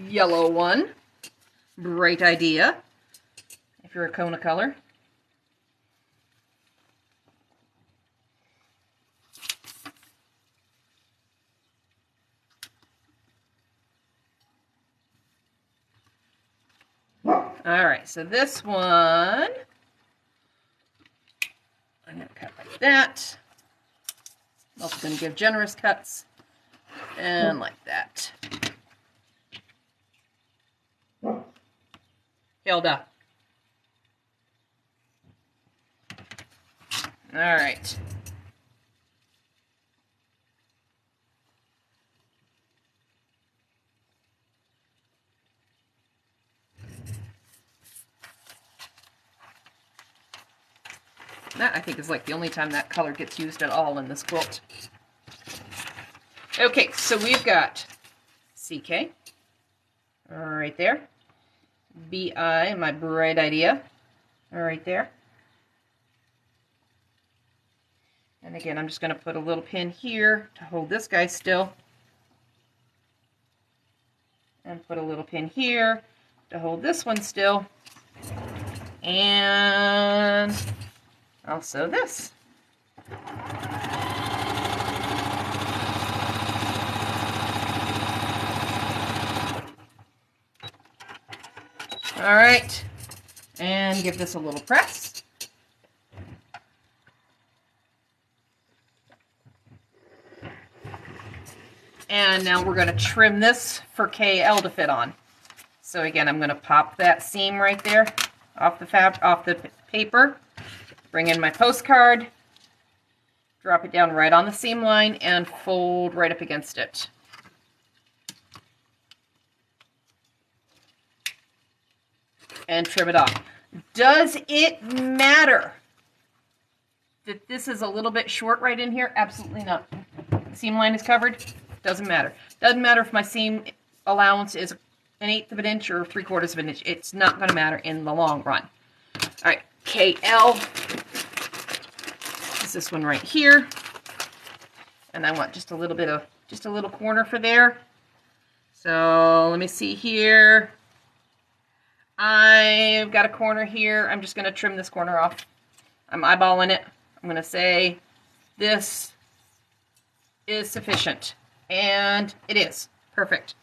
Speaker 1: yellow one. Bright idea. If you're a Kona color. All right, so this one, I'm going to cut like that. I'm also going to give generous cuts, and like that. Hilda. All right. That, I think, is like the only time that color gets used at all in this quilt. Okay, so we've got CK right there. BI, my bright idea. All right there. And again, I'm just going to put a little pin here to hold this guy still. And put a little pin here to hold this one still. And also this. All right, and give this a little press. And now we're going to trim this for KL to fit on. So again, I'm going to pop that seam right there off the paper, bring in my postcard, drop it down right on the seam line, and fold right up against it. And trim it off. Does it matter that this is a little bit short right in here? Absolutely not. The seam line is covered. Doesn't matter. Doesn't matter if my seam allowance is 1/8 of an inch or 3/4 of an inch. It's not going to matter in the long run. All right, KL is this one right here, and I want just a little corner for there. So let me see here. I've got a corner here. I'm just going to trim this corner off. I'm eyeballing it. I'm going to say this is sufficient. And it is. Perfect.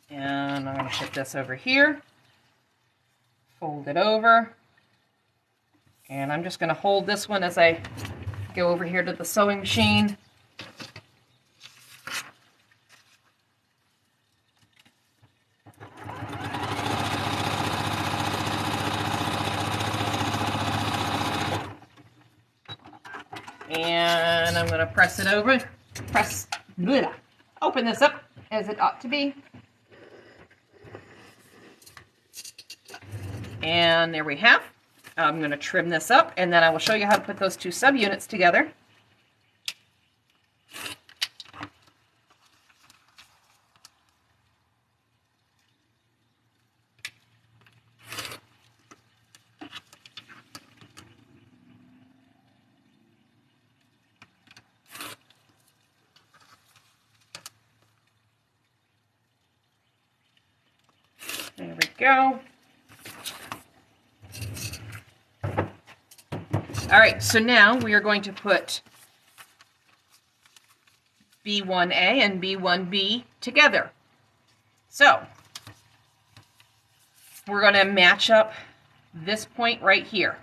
Speaker 1: And I'm going to put this over here. Fold it over, and I'm just going to hold this one as I go over here to the sewing machine. And I'm going to press it over, open this up as it ought to be. And there we have. I'm going to trim this up, and then I will show you how to put those two subunits together. There we go. All right, so now we are going to put B1A and B1B together. So we're going to match up this point right here,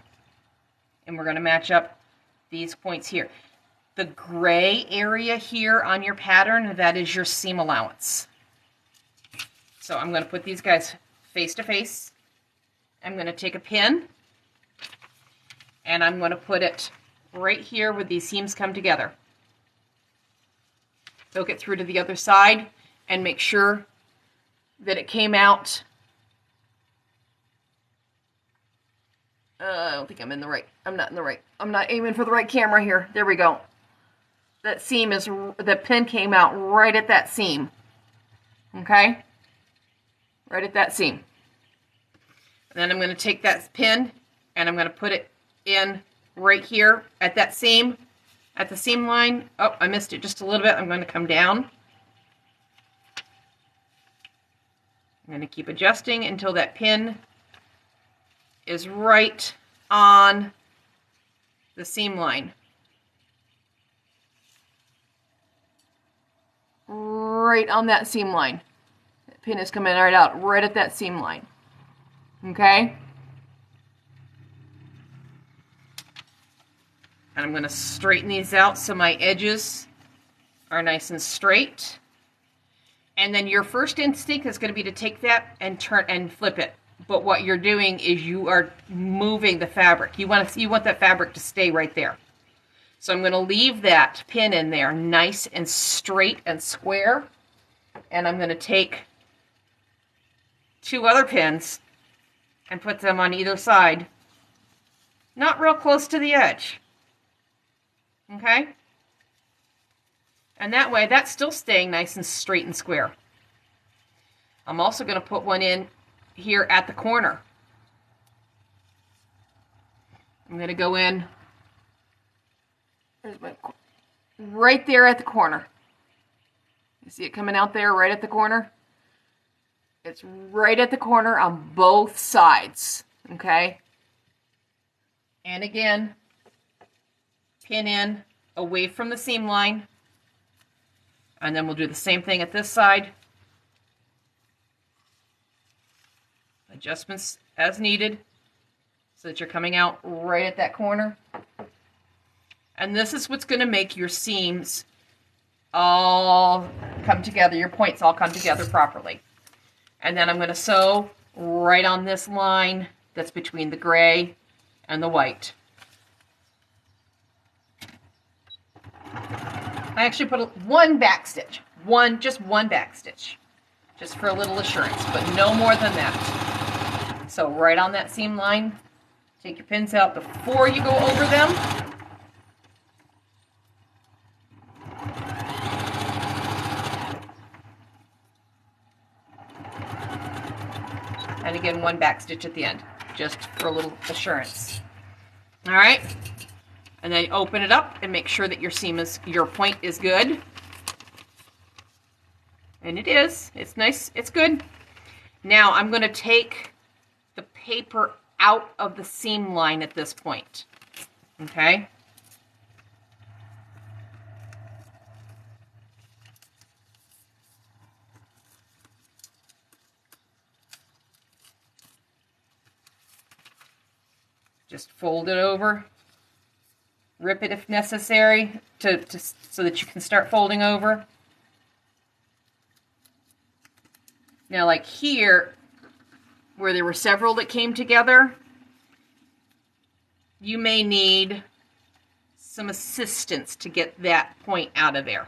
Speaker 1: and we're going to match up these points here. The gray area here on your pattern, that is your seam allowance. So I'm going to put these guys face to face. I'm going to take a pin, and I'm going to put it right here where these seams come together. Poke it through to the other side and make sure that it came out. I don't think I'm in the right. I'm not in the right. I'm not aiming for the right camera here. There we go. That seam is, the pin came out right at that seam. Okay? Right at that seam. And then I'm going to take that pin and I'm going to put it in right here at that seam, at the seam line. Oh, I missed it just a little bit. I'm going to come down. I'm going to keep adjusting until that pin is right on the seam line. Right on that seam line. That pin is coming right out, right at that seam line. Okay? And I'm going to straighten these out so my edges are nice and straight. And then your first instinct is going to be to take that and turn and flip it. But what you're doing is you are moving the fabric. You want that fabric to stay right there. So I'm going to leave that pin in there nice and straight and square. And I'm going to take two other pins and put them on either side. Not real close to the edge. Okay? And that way, that's still staying nice and straight and square. I'm also going to put one in here at the corner. I'm going to go in right there at the corner. You see it coming out there right at the corner? It's right at the corner on both sides, okay? And again, pin in away from the seam line. And then we'll do the same thing at this side. Adjustments as needed so that you're coming out right at that corner. And this is what's going to make your seams all come together, your points all come together properly. And then I'm going to sew right on this line that's between the gray and the white. I actually put one back stitch, just one back stitch, just for a little assurance, but no more than that. So right on that seam line, take your pins out before you go over them. And again, one back stitch at the end, just for a little assurance. All right, and then open it up and make sure that your point is good. And it is. It's nice. It's good. Now I'm going to take the paper out of the seam line at this point. Okay. Just fold it over, rip it if necessary, so that you can start folding over. Now, like here, where there were several that came together, you may need some assistance to get that point out of there,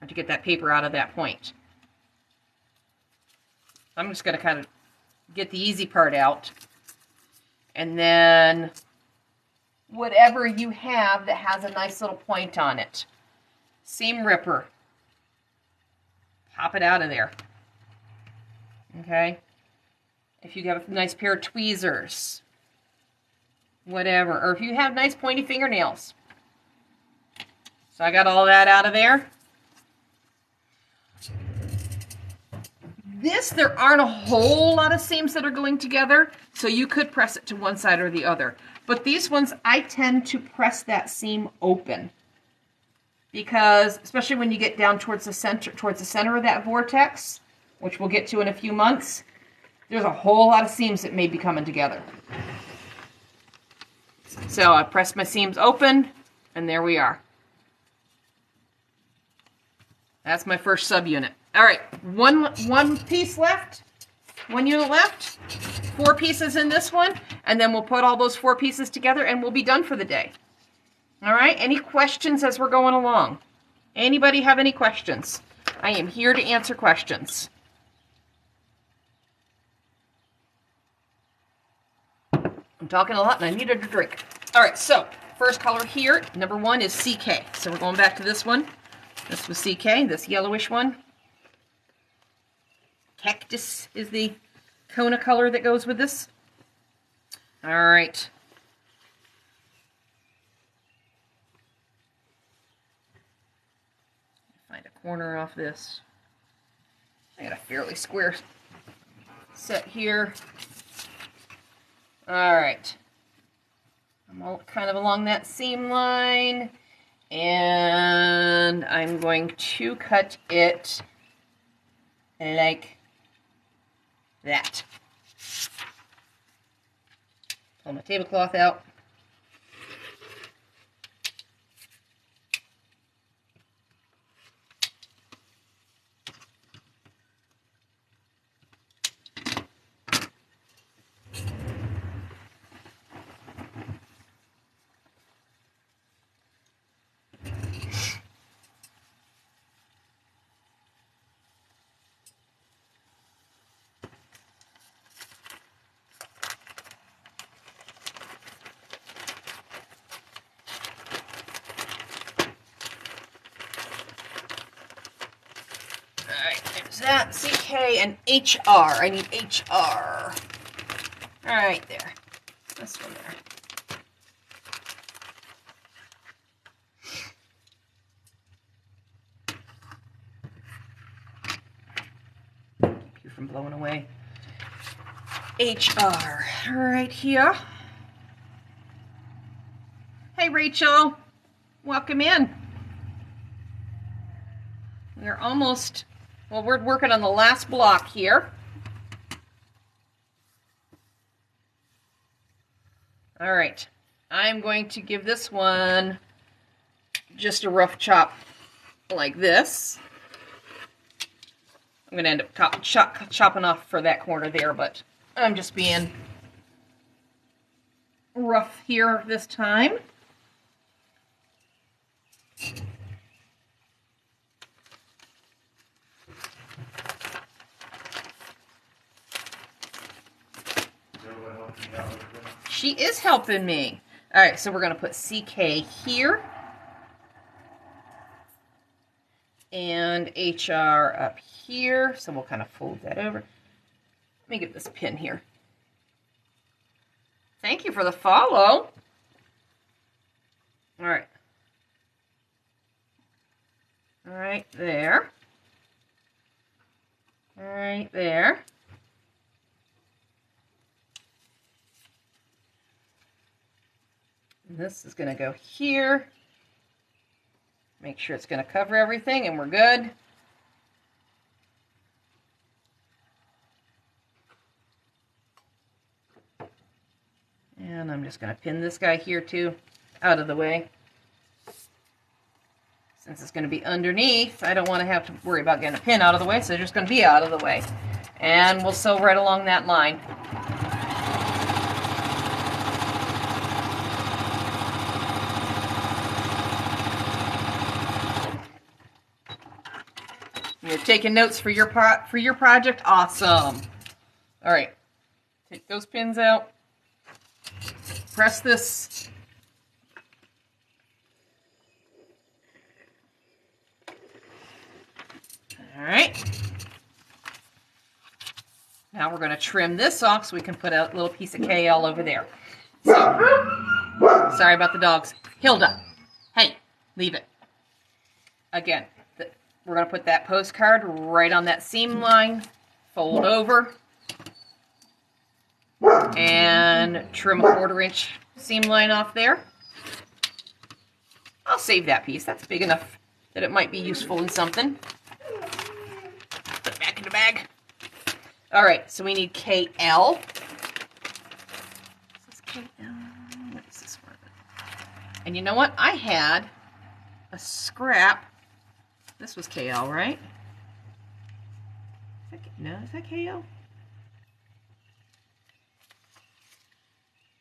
Speaker 1: or to get that paper out of that point. I'm just going to kind of get the easy part out. And then whatever you have that has a nice little point on it, seam ripper, pop it out of there. Okay? If you have a nice pair of tweezers, whatever, or if you have nice pointy fingernails. So I got all that out of there. There aren't a whole lot of seams that are going together, so you could press it to one side or the other. But these ones, I tend to press that seam open, because especially when you get down towards the center of that vortex, which we'll get to in a few months, there's a whole lot of seams that may be coming together. So I press my seams open, and there we are. That's my first subunit. All right, one piece left, one unit left, 4 pieces in this one, and then we'll put all those 4 pieces together and we'll be done for the day. All right, any questions as we're going along? Anybody have any questions? I am here to answer questions. I'm talking a lot and I needed a drink. All right, so first color here, number 1 is CK. So we're going back to this one. This was CK, this yellowish one. Cactus is the Kona color that goes with this. All right. Find a corner off this. I got a fairly square set here. All right. I'm all kind of along that seam line, and I'm going to cut it like that. Pull my tablecloth out. There's that, CK and HR. I need HR. All right, there. This one there. Keep you from blowing away. HR, right here. Hey, Rachel. Welcome in. We're almost, well, we're working on the last block here. All right, I'm going to give this one just a rough chop like this. I'm going to end up chopping off for that corner there, but I'm just being rough here this time. She is helping me. All right, so we're going to put CK here. And HR up here. So we'll kind of fold that over. Let me get this pin here. Thank you for the follow. All right. All right, there. All right, there. And this is going to go here. Make sure it's going to cover everything and we're good. And I'm just going to pin this guy here too, out of the way. Since it's going to be underneath, I don't want to have to worry about getting a pin out of the way, so they're just going to be out of the way. And we'll sew right along that line. You're taking notes for your project? Awesome. All right. Take those pins out. Press this. All right. Now we're going to trim this off so we can put a little piece of KL over there. So, sorry about the dogs. Hilda, hey, leave it. Again, we're going to put that postcard right on that seam line, fold over, and trim a 1/4 inch seam line off there. I'll save that piece. That's big enough that it might be useful in something. Put it back in the bag. All right, so we need KL. Is this KL? What is this one? And you know what? I had a scrap. This was KL, right? No, is that KL?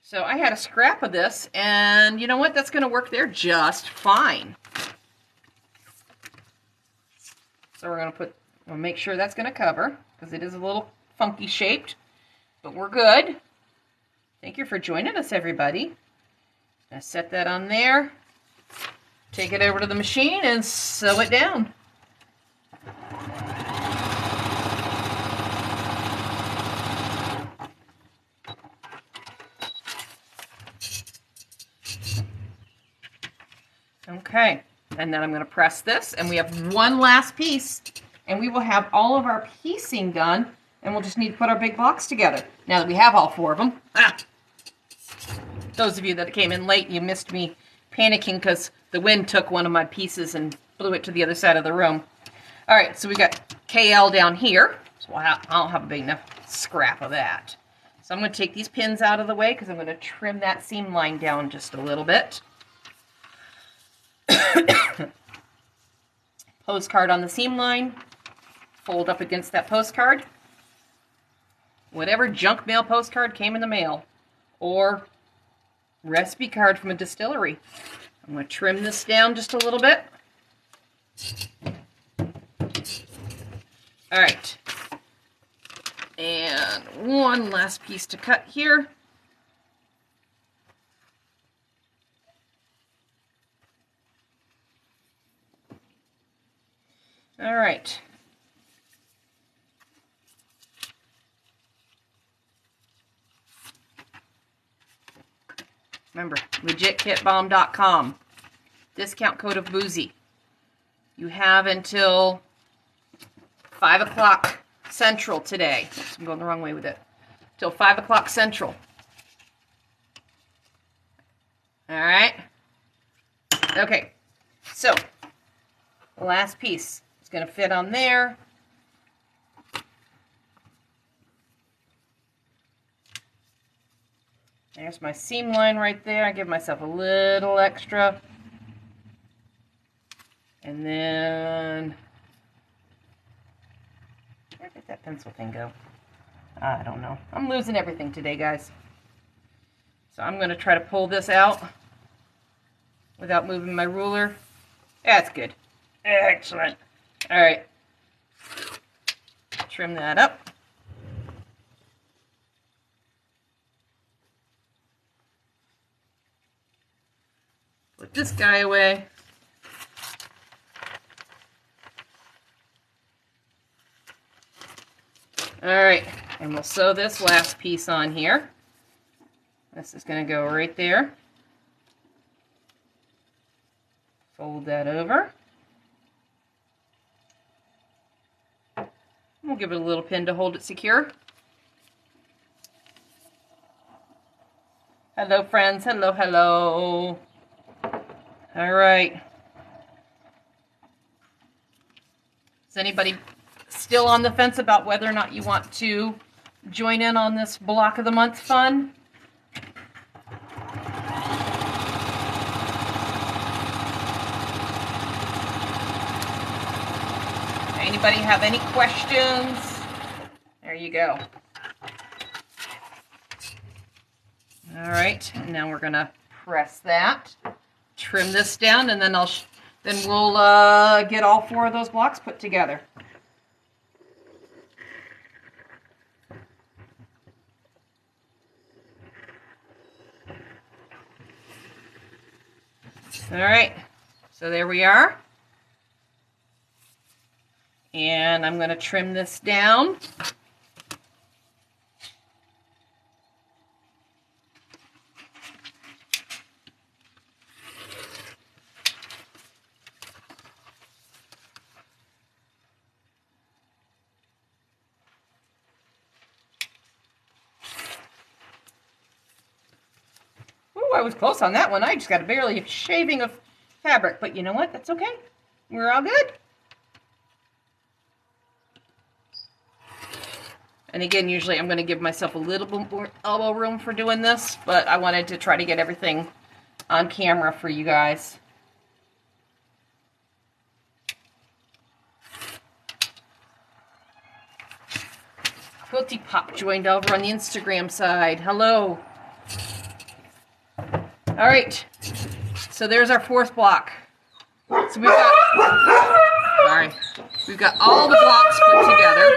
Speaker 1: So I had a scrap of this, and you know what? That's going to work there just fine. So we're going to we'll make sure that's going to cover, because it is a little funky shaped, but we're good. Thank you for joining us, everybody. Gonna set that on there. Take it over to the machine and sew it down. Okay, and then I'm going to press this, and we have one last piece, and we will have all of our piecing done, and we'll just need to put our big box together. Now that we have all 4 of them. Those of you that came in late, you missed me panicking because the wind took one of my pieces and blew it to the other side of the room. All right, so we got KL down here. So I don't have a big enough scrap of that. So I'm going to take these pins out of the way because I'm going to trim that seam line down just a little bit. Postcard on the seam line. Fold up against that postcard. Whatever junk mail postcard came in the mail. Or recipe card from a distillery. I'm going to trim this down just a little bit. All right. And one last piece to cut here. All right. Remember, legitkitbomb.com. Discount code of Boozy. You have until 5 o'clock Central today. Oops, I'm going the wrong way with it. Till 5 o'clock Central. All right. Okay. So, the last piece is going to fit on there. There's my seam line right there. I give myself a little extra. And then, where did that pencil thing go? I don't know. I'm losing everything today, guys. So I'm going to try to pull this out without moving my ruler. That's good. Excellent. All right. Trim that up. Put this guy away. All right, and we'll sew this last piece on here. This is going to go right there. Fold that over. We'll give it a little pin to hold it secure. Hello, friends. Hello, hello. All right. Is anybody still on the fence about whether or not you want to join in on this block of the month fun? Anybody have any questions? There you go. All right, and now we're gonna press that, trim this down, and then we'll get all 4 of those blocks put together. All right, so there we are. And I'm going to trim this down. Ooh, I was close on that one. I just got barely a shaving of fabric, but you know what? That's okay. We're all good. And again, usually I'm going to give myself a little bit more elbow room for doing this, but I wanted to try to get everything on camera for you guys. Quilty Pop joined over on the Instagram side. Hello. All right. So there's our 4th block. So we've got all the blocks put together.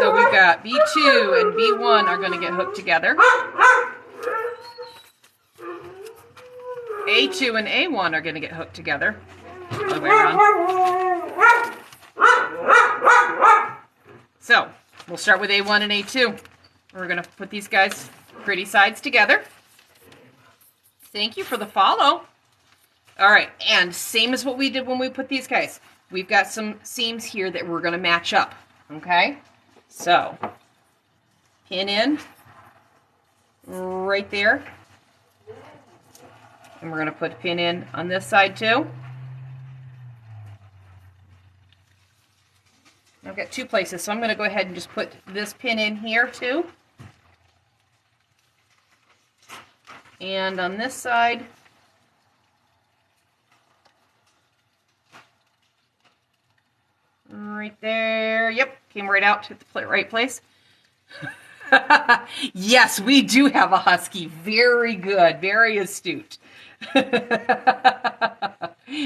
Speaker 1: So we've got B2 and B1 are going to get hooked together. A2 and A1 are going to get hooked together. All the way around. So we'll start with A1 and A2. We're going to put these guys pretty sides together. Thank you for the follow. All right, and same as what we did when we put these guys. We've got some seams here that we're going to match up, okay? So, pin in right there. And we're going to put a pin in on this side too. I've got 2 places, so I'm going to go ahead and just put this pin in here too. And on this side, right there. Yep, came right out to the right place. Yes, we do have a husky. Very good, very astute.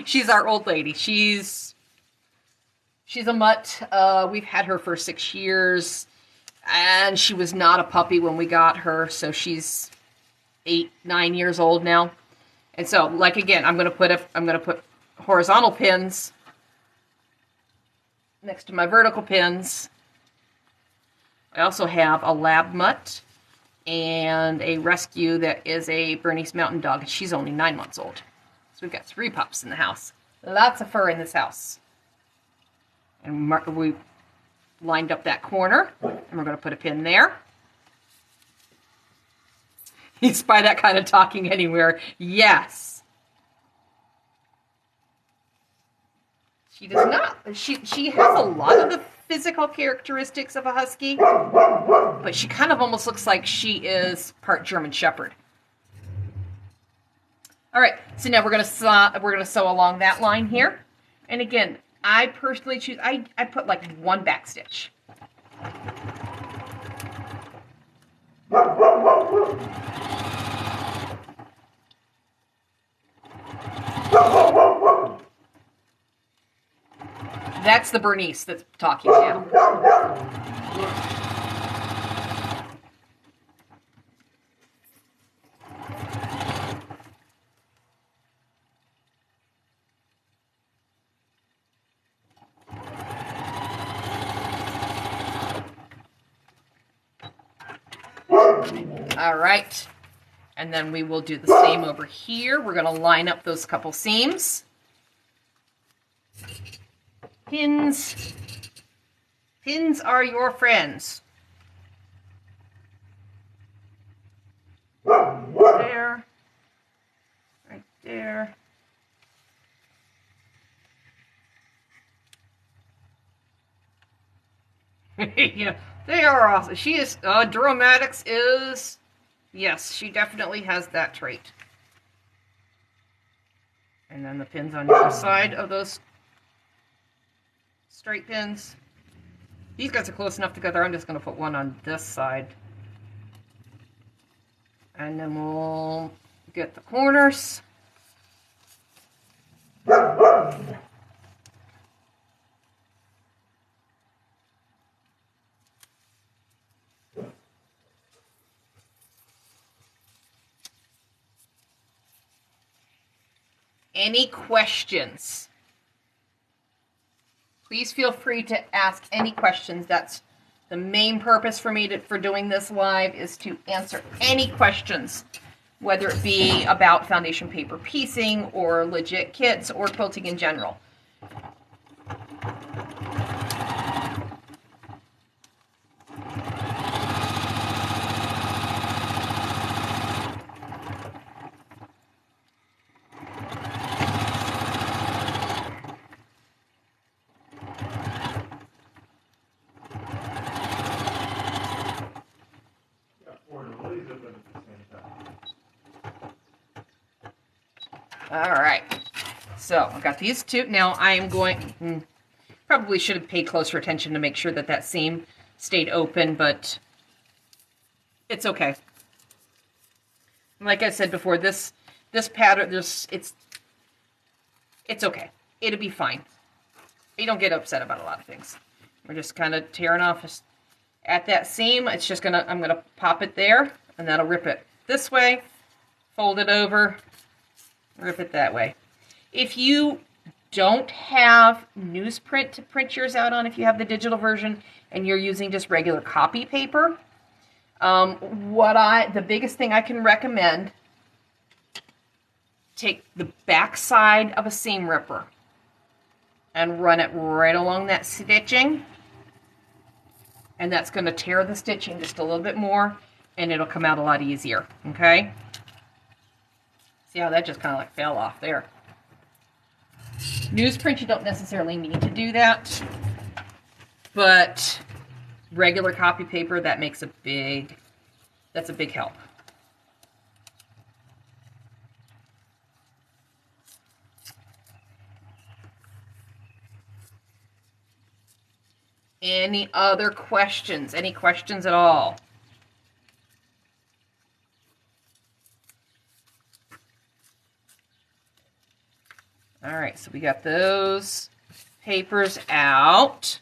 Speaker 1: She's our old lady. She's a mutt. We've had her for 6 years, and she was not a puppy when we got her, so she's 8, 9 years old now. And so, like again, I'm gonna put horizontal pins next to my vertical pins. I also have a lab mutt and a rescue that is a Bernese Mountain Dog. She's only 9 months old. So we've got 3 pups in the house. Lots of fur in this house. And we lined up that corner, and we're going to put a pin there. You spy that kind of talking anywhere? Yes. She does not. She has a lot of the physical characteristics of a husky, but she kind of almost looks like she is part German Shepherd. All right, so now we're gonna sew along that line here, and again, I personally choose. I put like 1 back stitch. That's the Bernese that's talking now. All right, and then we will do the same over here. We're going to line up those couple seams. Pins. Pins are your friends. There. Right there. Yeah, they are awesome. She is, Duromatics is, yes, she definitely has that trait. And then the pins on either side of those straight pins. These guys are close enough together. I'm just going to put one on this side. And then we'll get the corners. Any questions? Please feel free to ask any questions. That's the main purpose for me for doing this live, is to answer any questions, whether it be about foundation paper piecing or legit kits or quilting in general. All right, so I've got these two. Now I am going, probably should have paid closer attention to make sure that that seam stayed open, but it's okay. Like I said before, this pattern, it's okay. It'll be fine. You don't get upset about a lot of things. We're just kind of tearing off at that seam. It's just I'm gonna pop it there, and that'll rip it this way, fold it over, rip it that way. If you don't have newsprint to print yours out on, if you have the digital version and you're using just regular copy paper, the biggest thing I can recommend, take the back side of a seam ripper and run it right along that stitching, and that's going to tear the stitching just a little bit more, and it'll come out a lot easier, okay? See how that just kind of like fell off there. Newsprint, you don't necessarily need to do that, but regular copy paper, that's a big help. Any other questions? Any questions at all? All right, so we got those papers out.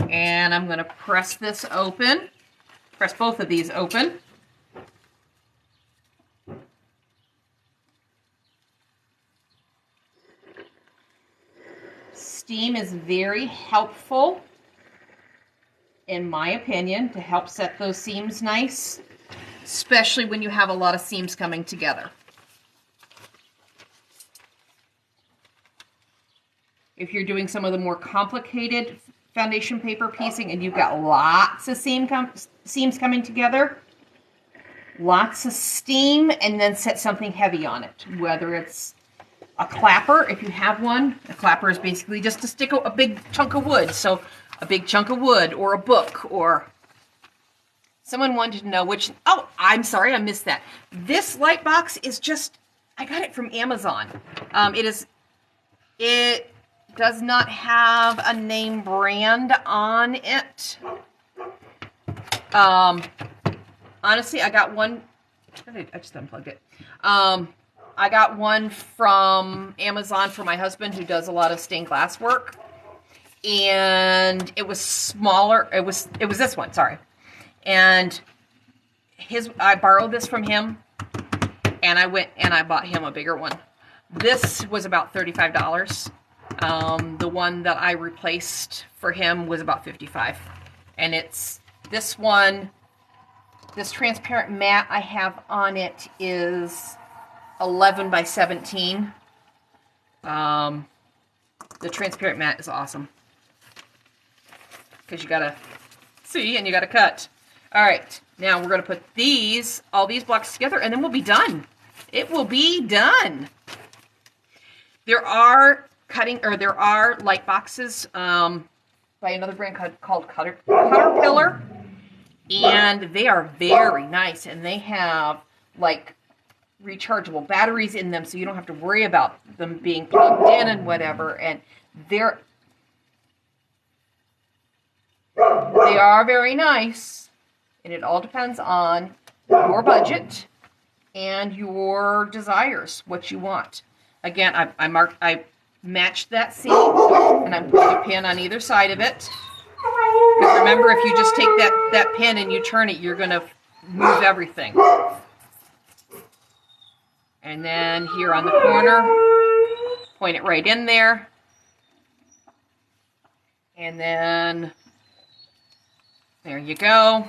Speaker 1: And I'm going to press this open. Press both of these open. Steam is very helpful in my opinion, to help set those seams nice, especially when you have a lot of seams coming together. If you're doing some of the more complicated foundation paper piecing and you've got lots of seams coming together, lots of steam, and then set something heavy on it. Whether it's a clapper, if you have one. A clapper is basically just to stick a big chunk of wood. So a big chunk of wood, or a book, or someone wanted to know which, oh, I'm sorry, I missed that. This light box is just, I got it from Amazon. It does not have a name brand on it. Honestly, I got one, I just unplugged it. I got one from Amazon for my husband who does a lot of stained glass work. And it was smaller, it was this one, sorry. And I borrowed this from him, and I went and I bought him a bigger one. This was about $35. The one that I replaced for him was about $55. And it's this one, this transparent mat I have on it is 11 by 17. The transparent mat is awesome, because you gotta see and you gotta cut. All right, now we're gonna put all these blocks together, and then we'll be done. It will be done. There are light boxes by another brand called Caterpillar, and they are very nice, and they have like rechargeable batteries in them, so you don't have to worry about them being plugged in and whatever. And they are very nice, and it all depends on your budget and your desires, what you want. Again, I matched that seam, and I'm putting a pin on either side of it. Because remember, if you just take that pin and you turn it, you're going to move everything. And then here on the corner, point it right in there. And then there you go.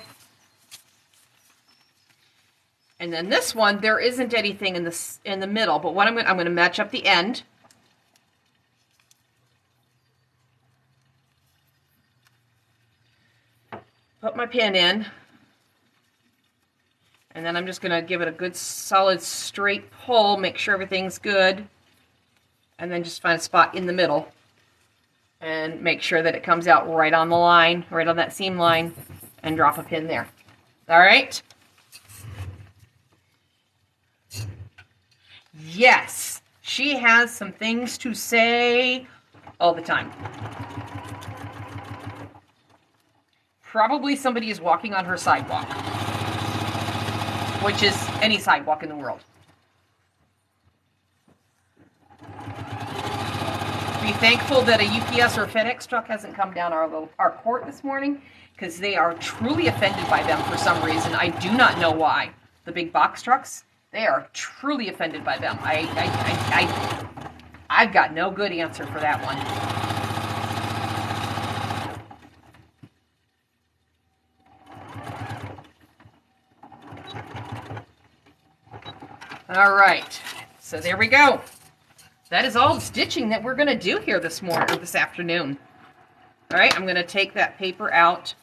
Speaker 1: And then this one, there isn't anything in the middle, but what I'm going to match up the end. Put my pin in. And then I'm just going to give it a good solid straight pull, make sure everything's good. And then just find a spot in the middle and make sure that it comes out right on the line, right on that seam line, and drop a pin there. All right? Yes, she has some things to say all the time. Probably somebody is walking on her sidewalk, which is any sidewalk in the world. Be thankful that a UPS or FedEx truck hasn't come down our court this morning, because they are truly offended by them for some reason. I do not know why. The big box trucks, they are truly offended by them. I've got no good answer for that one. All right, so there we go. That is all the stitching that we're going to do here this afternoon. All right, I'm going to take that paper out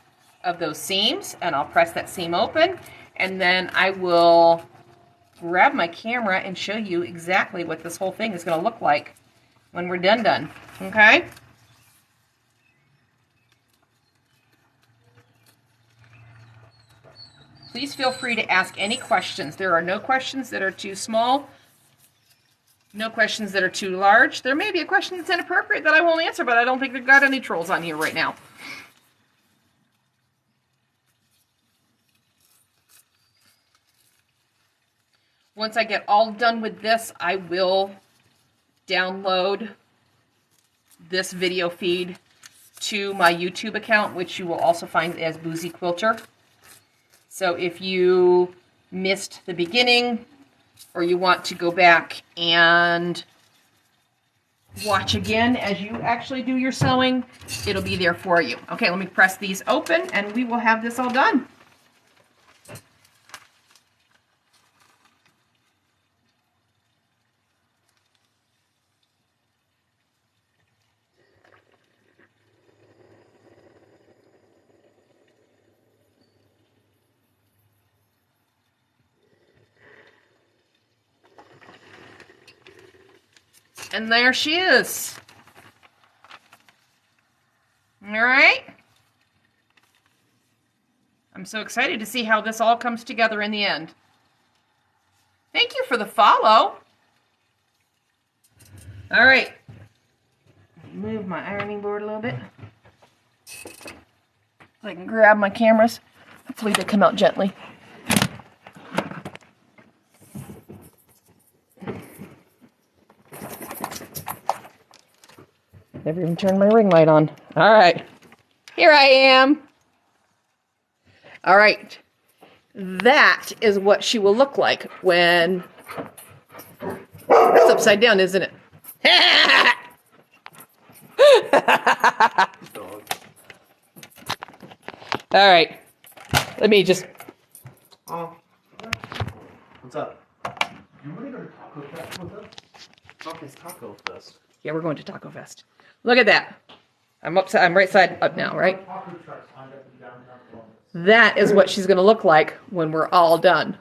Speaker 1: of those seams, and I'll press that seam open, and then I will grab my camera and show you exactly what this whole thing is going to look like when we're done. Okay? Please feel free to ask any questions. There are no questions that are too small, no questions that are too large. There may be a question that's inappropriate that I won't answer, but I don't think we've got any trolls on here right now. Once I get all done with this, I will download this video feed to my YouTube account, which you will also find as Boozy Quilter. So if you missed the beginning, or you want to go back and watch again as you actually do your sewing, it'll be there for you. Okay, let me press these open and we will have this all done. And there she is. All right. I'm so excited to see how this all comes together in the end. Thank you for the follow. All right. Move my ironing board a little bit. So I can grab my cameras. Hopefully they come out gently. Never even turned my ring light on. All right. Here I am. All right. That is what she will look like when... It's upside down, isn't it? All right. Let me just...
Speaker 2: Oh. What's up? You want to go to Taco Fest with us? It's Taco Fest.
Speaker 1: Yeah, we're going to Taco Fest. Look at that. I'm right side up now, right? That is what she's going to look like when we're all done.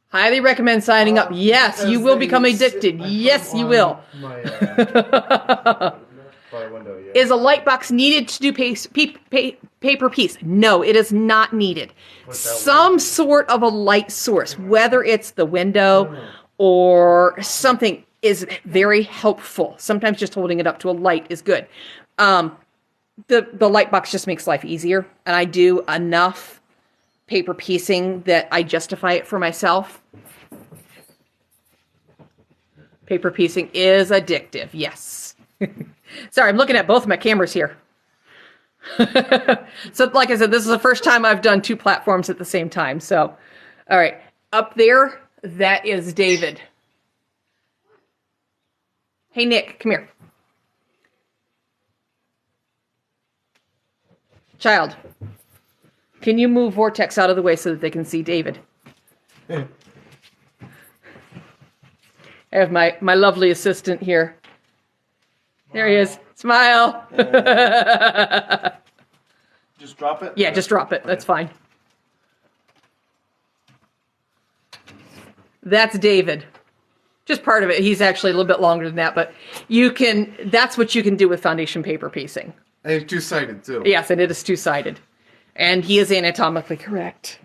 Speaker 1: Highly recommend signing up. Yes, you will become addicted. Yes, you will. Is a light box needed to do paper piece? No, it is not needed. Some sort of a light source, whether it's the window or something, is very helpful. Sometimes just holding it up to a light is good. The light box just makes life easier, and I do enough paper piecing that I justify it for myself. Paper piecing is addictive, yes. Sorry, I'm looking at both of my cameras here. So like I said, this is the first time I've done two platforms at the same time. So, all right, up there, that is David. Hey, Nick, come here. Child, can you move Vortex out of the way so that they can see David? I have my lovely assistant here. There he is. Smile.
Speaker 2: Just drop it?
Speaker 1: Yeah, just drop it. That's fine. That's David. Just part of it. He's actually a little bit longer than that, but that's what you can do with foundation paper piecing.
Speaker 2: And it's two-sided, too.
Speaker 1: Yes, and it is two-sided. And he is anatomically correct.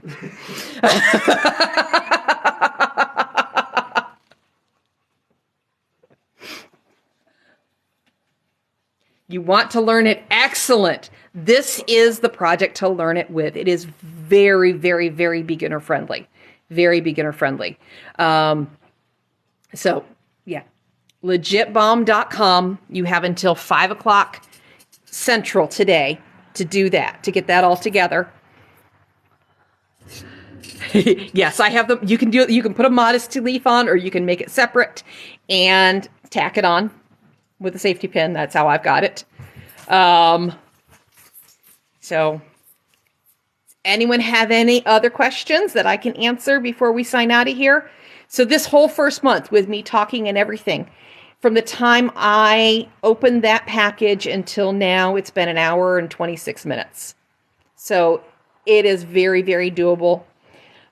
Speaker 1: You want to learn it? Excellent. This is the project to learn it with. It is very, very, very beginner friendly. Very beginner friendly. So, yeah. Legitbomb.com. You have until 5 o'clock Central today to do that, to get that all together. Yes, I have them. You can do it. You can put a modesty leaf on, or you can make it separate and tack it on with a safety pin. That's how I've got it. So, anyone have any other questions that I can answer before we sign out of here? So this whole first month with me talking and everything, from the time I opened that package until now, it's been an hour and 26 minutes. So it is very, very doable.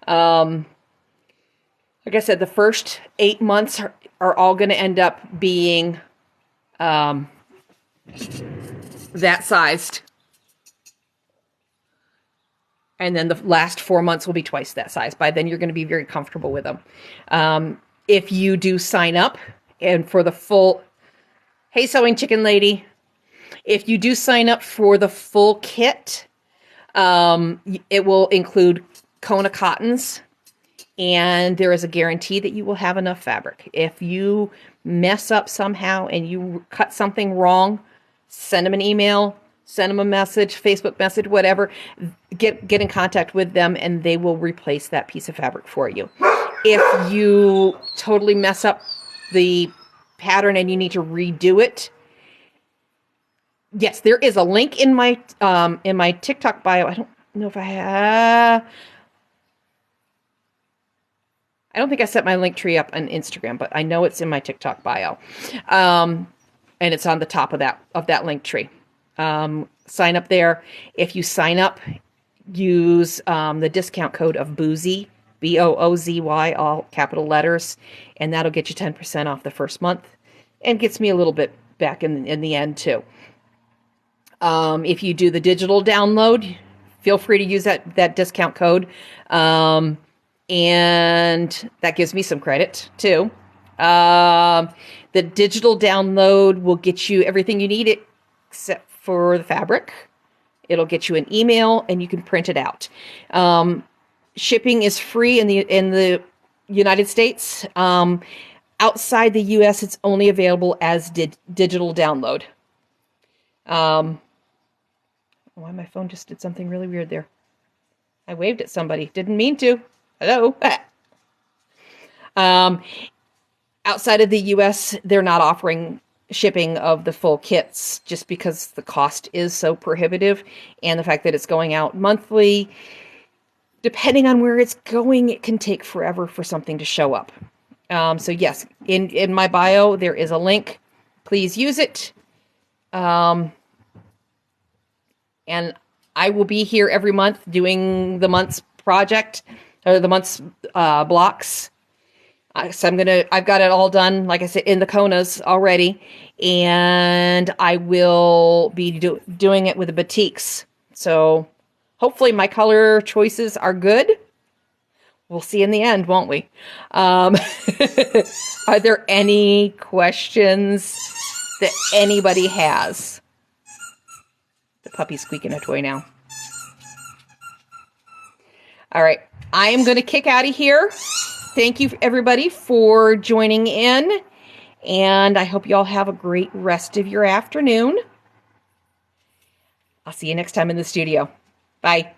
Speaker 1: Like I said, the first 8 months are all going to end up being that sized. And then the last 4 months will be twice that size. By then, you're going to be very comfortable with them. If you do sign up, and for the full, hey, Sewing Chicken Lady, if you do sign up for the full kit, it will include Kona cottons, and there is a guarantee that you will have enough fabric. If you mess up somehow and you cut something wrong, send them an email. Send them a message, Facebook message, whatever. Get in contact with them, and they will replace that piece of fabric for you. If you totally mess up the pattern and you need to redo it, yes, there is a link in my TikTok bio. I don't know if I have. I don't think I set my link tree up on Instagram, but I know it's in my TikTok bio, and it's on the top of that link tree. Sign up there. If you sign up, use the discount code of Boozy, BOOZY, all capital letters, and that'll get you 10% off the first month, and gets me a little bit back in the end too. If you do the digital download, feel free to use that discount code. And that gives me some credit too. The digital download will get you everything you need except for the fabric. It'll get you an email and you can print it out. Shipping is free in the United States. Outside the US, it's only available as digital download. Why my phone just did something really weird there. I waved at somebody. Didn't mean to. Hello. Outside of the US, they're not offering shipping of the full kits just because the cost is so prohibitive, and the fact that it's going out monthly. Depending on where it's going, it can take forever for something to show up. So yes, in my bio, there is a link. Please use it. And I will be here every month doing the month's project, or the month's blocks. So I've got it all done, like I said, in the Konas already. And I will be doing it with the batiks. So hopefully my color choices are good. We'll see in the end, won't we? Are there any questions that anybody has? The puppy's squeaking a toy now. All right. I am going to kick out of here. Thank you, everybody, for joining in. And I hope you all have a great rest of your afternoon. I'll see you next time in the studio. Bye.